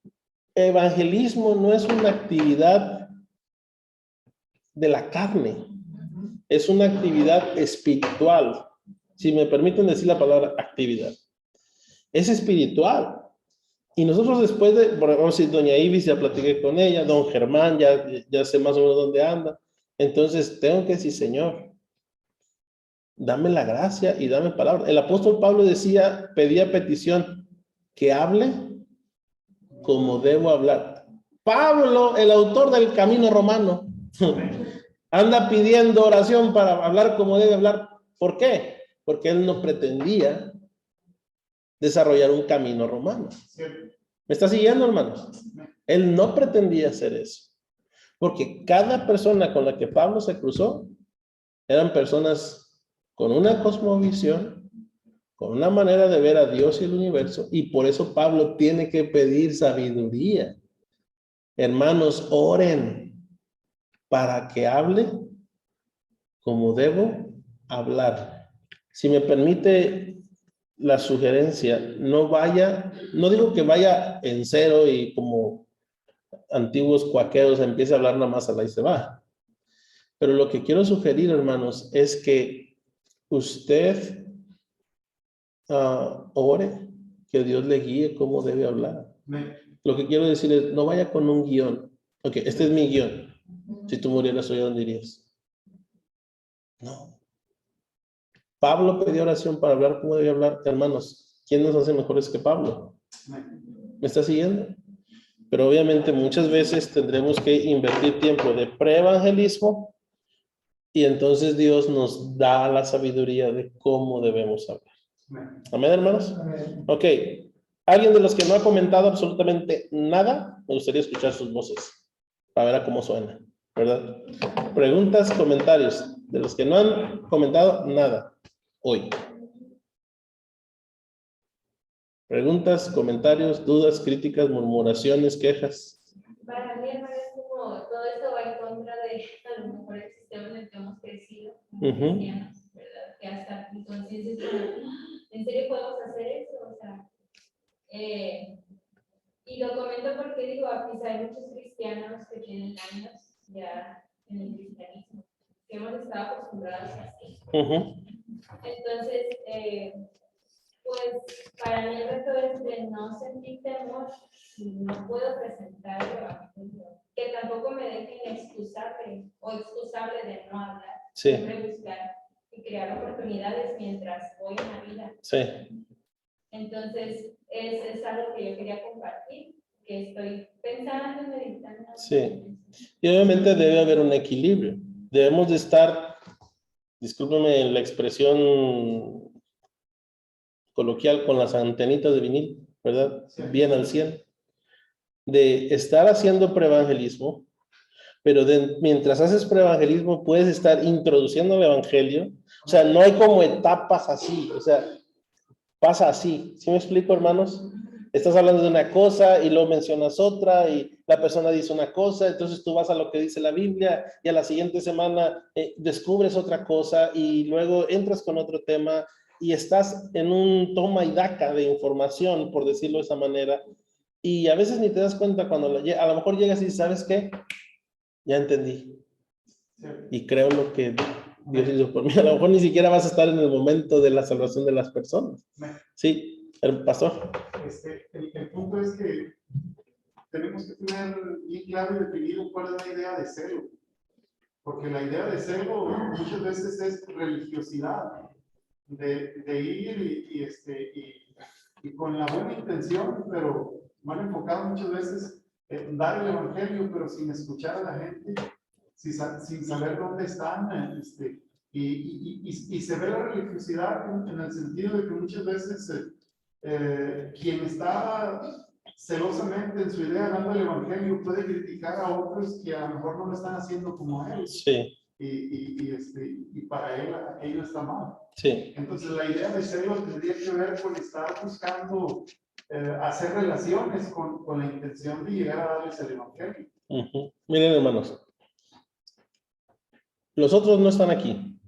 evangelismo no es una actividad de la carne, es una actividad espiritual. Si me permiten decir la palabra actividad, es espiritual. Y nosotros después vamos a decir, doña Ibis, ya platiqué con ella, don Germán, ya sé más o menos dónde anda. Entonces tengo que decir, Señor, dame la gracia y dame palabra. El apóstol Pablo pedía petición, que hable como debo hablar. Pablo, el autor del Camino Romano, anda pidiendo oración para hablar como debe hablar. ¿Por qué? Porque él no pretendía desarrollar un camino romano. ¿Me está siguiendo, hermanos? Él no pretendía hacer eso. Porque cada persona con la que Pablo se cruzó eran personas con una cosmovisión, con una manera de ver a Dios y el universo, y por eso Pablo tiene que pedir sabiduría. Hermanos, oren para que hable como debo hablar. Si me permite la sugerencia, no digo que vaya en cero y como antiguos cuaqueros empiece a hablar nada más a la y se va. Pero lo que quiero sugerir, hermanos, es que usted ore, que Dios le guíe cómo debe hablar. Lo que quiero decir es, no vaya con un guión. Ok, este es mi guión. Si tú murieras hoy, ¿a dónde irías? No. Pablo pidió oración para hablar cómo debe hablar. Hermanos, ¿quién nos hace mejores que Pablo? ¿Me está siguiendo? Pero obviamente muchas veces tendremos que invertir tiempo de pre-evangelismo y entonces Dios nos da la sabiduría de cómo debemos hablar. Amén, hermanos. Amén. Ok. ¿Alguien de los que no ha comentado absolutamente nada? Me gustaría escuchar sus voces para ver a cómo suena, ¿verdad? Preguntas, comentarios. De los que no han comentado nada hoy. Preguntas, comentarios, dudas, críticas, murmuraciones, quejas. Para mí, hermano, es como todo esto va en contra de a lo mejor el sistema en el que hemos crecido como cristianos, ¿verdad? Que hasta mi conciencia es como, ¿en serio podemos hacer eso? O sea, y lo comento porque digo, quizá hay muchos cristianos que tienen años ya en el cristianismo, que hemos estado acostumbrados así. Entonces, pues para mí el reto es de no sentir temor si no puedo presentar el evangelio, que tampoco me dejen excusable o excusable de no hablar, Sí. siempre buscar y crear oportunidades mientras voy en la vida. Sí. Entonces, es algo que yo quería compartir, que estoy pensando, meditando. Sí. Y obviamente debe haber un equilibrio. Debemos de estar, discúlpeme la expresión coloquial, con las antenitas de vinil, ¿verdad? Sí. Bien al 100. De estar haciendo preevangelismo, pero mientras haces preevangelismo puedes estar introduciendo el evangelio. O sea, no hay como etapas así, o sea, pasa así. ¿Sí me explico, hermanos? Estás hablando de una cosa y luego mencionas otra y la persona dice una cosa, entonces tú vas a lo que dice la Biblia y a la siguiente semana descubres otra cosa y luego entras con otro tema y estás en un toma y daca de información, por decirlo de esa manera, y a veces ni te das cuenta cuando a lo mejor llegas y dices, ¿sabes qué? Ya entendí. Y creo lo que Dios hizo por mí. A lo mejor ni siquiera vas a estar en el momento de la salvación de las personas. Sí, el pastor. El punto es que tenemos que tener bien claro y definido cuál es la idea de celo. Porque la idea de celo muchas veces es religiosidad, de ir y con la buena intención, pero mal enfocado muchas veces en dar el evangelio, pero sin escuchar a la gente, sin saber dónde están, y se ve la religiosidad en el sentido de que muchas veces quien está celosamente en su idea dando el evangelio puede criticar a otros que a lo mejor no lo están haciendo como él. Sí. Y para él aquello está mal. Sí. Entonces la idea de celo tendría que ver con estar buscando hacer relaciones con la intención de llegar a darles el evangelio. Miren, hermanos, los otros no están aquí,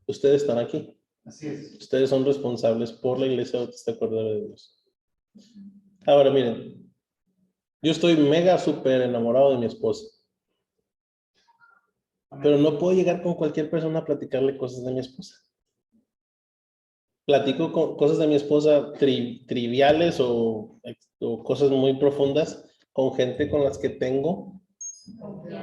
ustedes están aquí. Así es. Ustedes son responsables por la Iglesia Bautista Cordero de Dios. Ahora miren, yo estoy mega súper enamorado de mi esposa, pero no puedo llegar con cualquier persona a platicarle cosas de mi esposa. Platico cosas de mi esposa triviales o cosas muy profundas con gente con las que tengo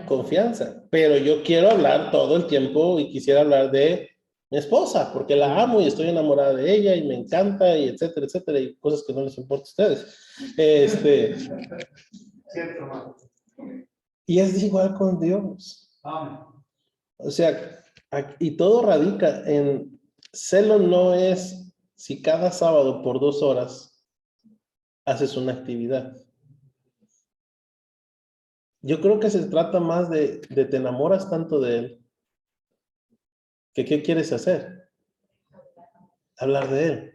confianza, pero yo quiero hablar todo el tiempo y quisiera hablar de mi esposa porque la amo y estoy enamorada de ella y me encanta y etcétera, etcétera, y cosas que no les importa a ustedes. Cierto, hermano. Y es igual con Dios. Amén. O sea, y todo radica en celo. No es si cada sábado por 2 horas haces una actividad. Yo creo que se trata más de te enamoras tanto de él que ¿qué quieres hacer? Hablar de él.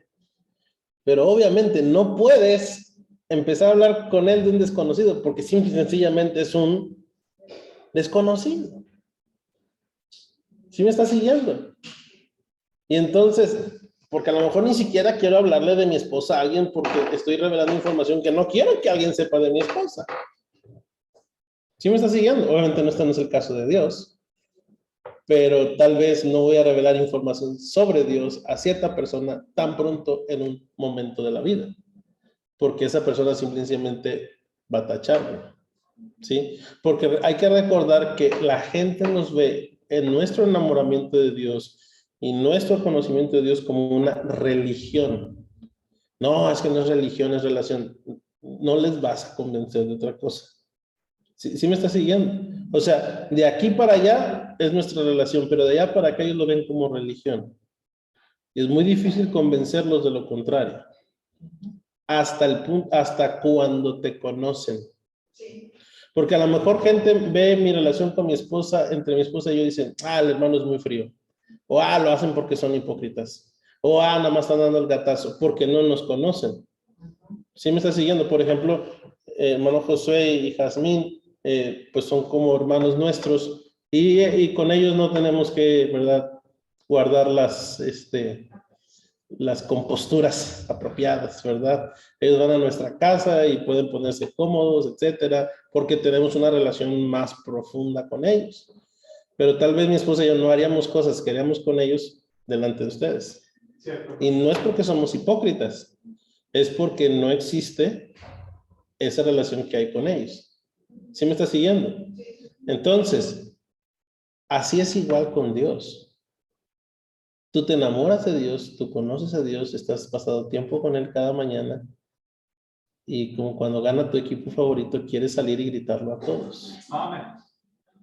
Pero obviamente no puedes empezar a hablar con él de un desconocido porque simple y sencillamente es un desconocido. ¿Sí me está siguiendo? Y entonces, porque a lo mejor ni siquiera quiero hablarle de mi esposa a alguien porque estoy revelando información que no quiero que alguien sepa de mi esposa. ¿Sí me está siguiendo? Obviamente este no es el caso de Dios. pero tal vez no voy a revelar información sobre Dios a cierta persona tan pronto en un momento de la vida, porque esa persona simplemente va a tacharme, ¿sí? Porque hay que recordar que la gente nos ve en nuestro enamoramiento de Dios y nuestro conocimiento de Dios como una religión. No, es que no es religión, es relación. No les vas a convencer de otra cosa. ¿Sí me está siguiendo? O sea, de aquí para allá es nuestra relación, pero de allá para acá ellos lo ven como religión. Y es muy difícil convencerlos de lo contrario. Hasta el punto, hasta cuando te conocen. Sí. Porque a lo mejor gente ve mi relación con mi esposa, entre mi esposa y yo, dicen, el hermano es muy frío. O, lo hacen porque son hipócritas. O, nada más están dando el gatazo, porque no nos conocen. ¿Sí me está siguiendo? Por ejemplo, hermano Josué y Jazmín, pues son como hermanos nuestros, y con ellos no tenemos que, ¿verdad?, guardar las composturas apropiadas, ¿verdad? Ellos van a nuestra casa y pueden ponerse cómodos, etcétera, porque tenemos una relación más profunda con ellos. Pero tal vez mi esposa y yo no haríamos cosas que haríamos con ellos delante de ustedes. Cierto. Y no es porque somos hipócritas, es porque no existe esa relación que hay con ellos. ¿Sí me está siguiendo? Entonces, así es igual con Dios. Tú te enamoras de Dios, tú conoces a Dios, estás pasando tiempo con Él cada mañana y como cuando gana tu equipo favorito, quieres salir y gritarlo a todos. Amén.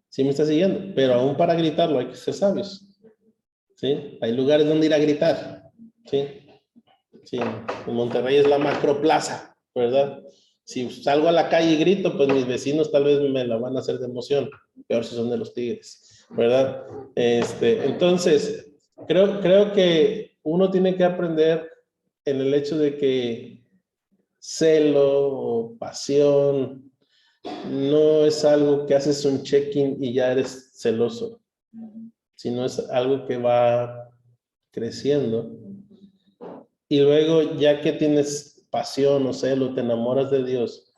¿Sí me está siguiendo? Pero aún para gritarlo hay que ser sabios. ¿Sí? Hay lugares donde ir a gritar. ¿Sí? Sí, en Monterrey es la macroplaza, ¿verdad? Si salgo a la calle y grito, pues mis vecinos tal vez me la van a hacer de emoción, peor si son de los Tigres, ¿verdad? Entonces, creo que uno tiene que aprender en el hecho de que celo o pasión no es algo que haces un check-in y ya eres celoso, sino es algo que va creciendo. Y luego, ya que tienes pasión o celo, te enamoras de Dios,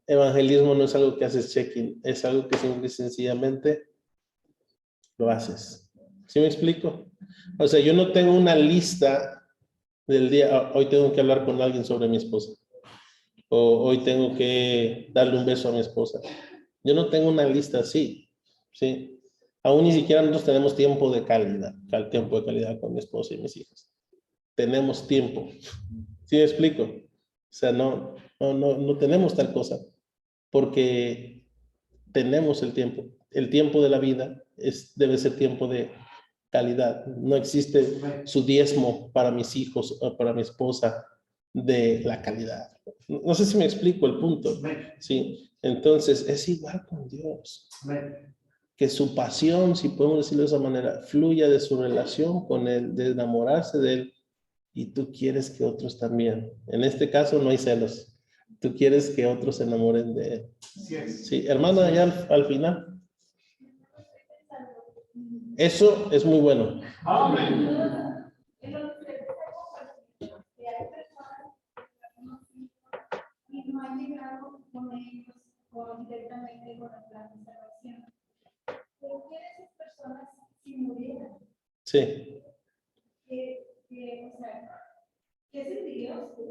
evangelismo no es algo que haces check-in, es algo que simple y sencillamente lo haces. ¿Sí me explico? O sea, yo no tengo una lista del día, hoy tengo que hablar con alguien sobre mi esposa, o hoy tengo que darle un beso a mi esposa. Yo no tengo una lista así, ¿sí? Aún ni siquiera nosotros tenemos tiempo de calidad con mi esposa y mis hijos. Tenemos tiempo. ¿Sí me explico? O sea, no tenemos tal cosa, porque tenemos el tiempo. El tiempo de la vida debe ser tiempo de calidad. No existe su diezmo para mis hijos o para mi esposa de la calidad. No sé si me explico el punto. Sí. Entonces, es igual con Dios. Que su pasión, si podemos decirlo de esa manera, fluya de su relación con Él, de enamorarse de Él, y tú quieres que otros también. En este caso no hay celos. Tú quieres que otros se enamoren de Él. Sí, hermana, ya al final. Eso es muy bueno. Amén. Y no han llegado con ellos directamente con el plan de salvación. ¿Pero qué de esas personas si murieran? Sí. O sea, ¿qué sentiría usted?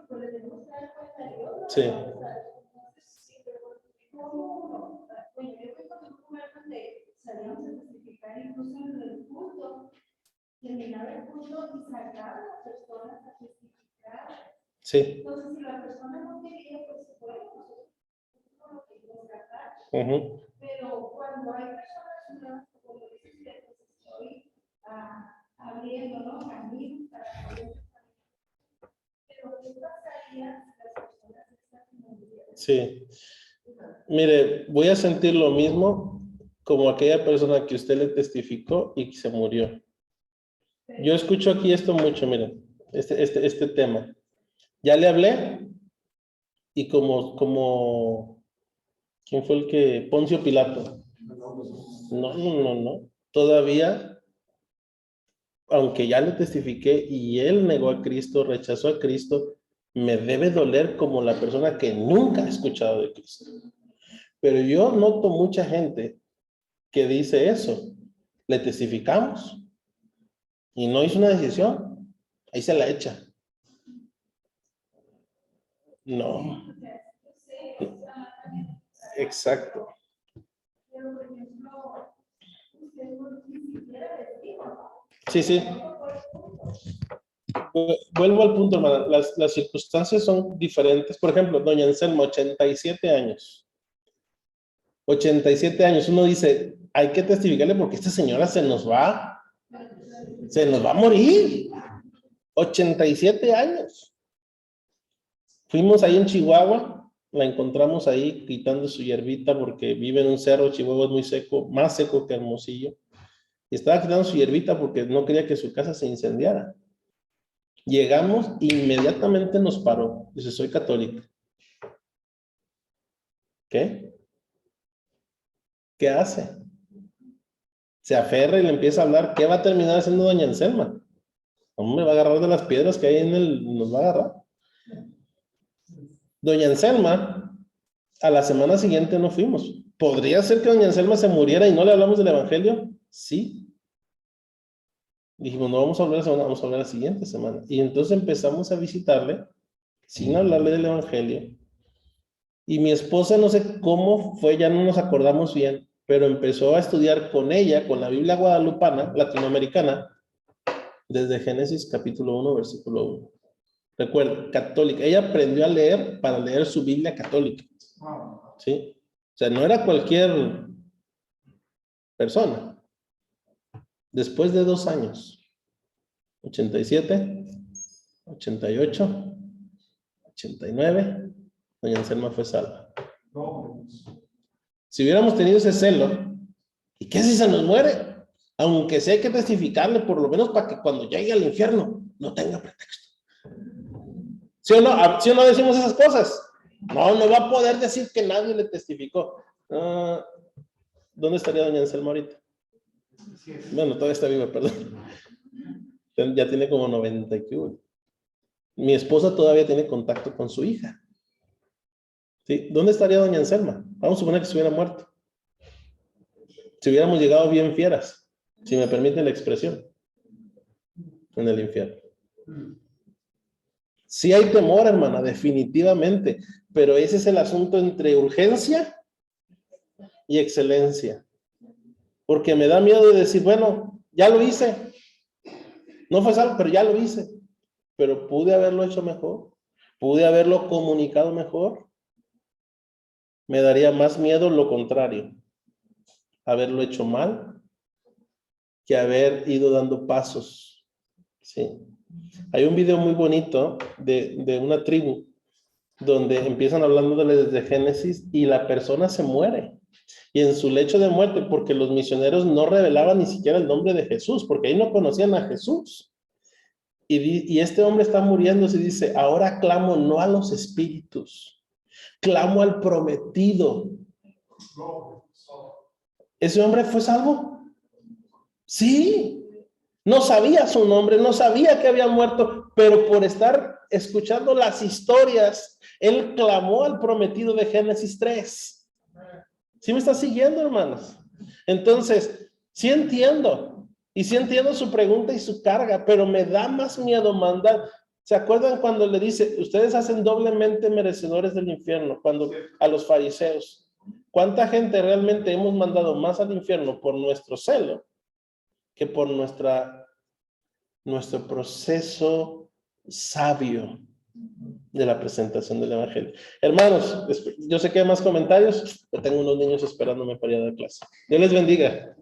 Porque le tenemos que dar cuenta a Dios, ¿no? Sí. Entonces, sí, pero ¿cómo? Bueno, yo fui con un lugar donde salíamos a testificar incluso en el culto, terminaba el culto y sacaba a las personas a testificar. Sí. Entonces, si la persona no quería, pues bueno, nosotros lo que rescatar. Pero cuando hay personas nuevas, como lo dice usted, pues estoy abriendo, ¿no? Caminos para poder. Pero ¿qué pasaría si las personas están muriendo? Sí. Mire, voy a sentir lo mismo como aquella persona que usted le testificó y que se murió. Yo escucho aquí esto mucho, miren, este tema. Ya le hablé y como ¿quién fue el que? Poncio Pilato. No. Todavía, aunque ya le testifiqué y él negó a Cristo, rechazó a Cristo, me debe doler como la persona que nunca ha escuchado de Cristo. Pero yo noto mucha gente que dice eso. Le testificamos. Y no hizo una decisión. Ahí se la echa. No. Exacto. Pero, por ejemplo, usted no ni siquiera les dijo. Sí, sí. Vuelvo al punto, hermana. Las circunstancias son diferentes. Por ejemplo, doña Anselma, 87 años. 87 años. Uno dice, hay que testificarle porque esta señora se nos va a morir. 87 años. Fuimos ahí en Chihuahua, la encontramos ahí quitando su hierbita porque vive en un cerro. Chihuahua es muy seco, más seco que Hermosillo. Y estaba quitando su hierbita porque no quería que su casa se incendiara. Llegamos, inmediatamente nos paró. Dice, soy católica. ¿Qué? ¿Qué hace? Se aferra y le empieza a hablar. ¿Qué va a terminar haciendo doña Anselma? ¿Cómo me va a agarrar de las piedras que hay en él? Nos va a agarrar. Doña Anselma, a la semana siguiente no fuimos. ¿Podría ser que doña Anselma se muriera y no le hablamos del evangelio? Sí. Dijimos, no vamos a hablar la semana, vamos a hablar la siguiente semana. Y entonces empezamos a visitarle sin hablarle del evangelio. Y mi esposa, no sé cómo fue, ya no nos acordamos bien, pero empezó a estudiar con ella, con la Biblia guadalupana, latinoamericana, desde Génesis capítulo 1, versículo 1. Recuerda, católica. Ella aprendió a leer para leer su Biblia católica. ¿Sí? O sea, no era cualquier persona. Después de 2 años, 87, 88, 89, doña Anselma fue salva. Si hubiéramos tenido ese celo, ¿y qué si se nos muere? Aunque sea hay que testificarle, por lo menos para que cuando llegue al infierno no tenga pretexto. ¿Sí o no? ¿Sí o no decimos esas cosas? No va a poder decir que nadie le testificó. ¿Dónde estaría doña Anselma ahorita? Bueno, todavía está viva, perdón. Ya tiene como 90 y qué. Mi esposa todavía tiene contacto con su hija. ¿Sí? ¿Dónde estaría doña Anselma? Vamos a suponer que se hubiera muerto. Si hubiéramos llegado bien fieras, si me permite la expresión, en el infierno. Sí hay temor, hermana, definitivamente, pero ese es el asunto entre urgencia y excelencia. Porque me da miedo de decir, bueno, ya lo hice. No fue salvo, pero ya lo hice. Pero pude haberlo hecho mejor. Pude haberlo comunicado mejor. Me daría más miedo lo contrario. Haberlo hecho mal que haber ido dando pasos. Sí. Hay un video muy bonito de una tribu donde empiezan hablándole desde Génesis y la persona se muere. Y en su lecho de muerte, porque los misioneros no revelaban ni siquiera el nombre de Jesús, porque ahí no conocían a Jesús. Y este hombre está muriendo y dice, ahora clamo no a los espíritus, clamo al prometido. ¿Ese hombre fue salvo? Sí. No sabía su nombre, no sabía que había muerto, pero por estar escuchando las historias, él clamó al prometido de Génesis 3. ¿Sí me está siguiendo, hermanos? Entonces, sí entiendo, y sí entiendo su pregunta y su carga, pero me da más miedo mandar. ¿Se acuerdan cuando le dice, ustedes hacen doblemente merecedores del infierno? Cuando a los fariseos, ¿cuánta gente realmente hemos mandado más al infierno por nuestro celo que por nuestro proceso sabio de la presentación del evangelio? Hermanos, yo sé que hay más comentarios, pero tengo unos niños esperándome para ir a dar clase. Dios les bendiga.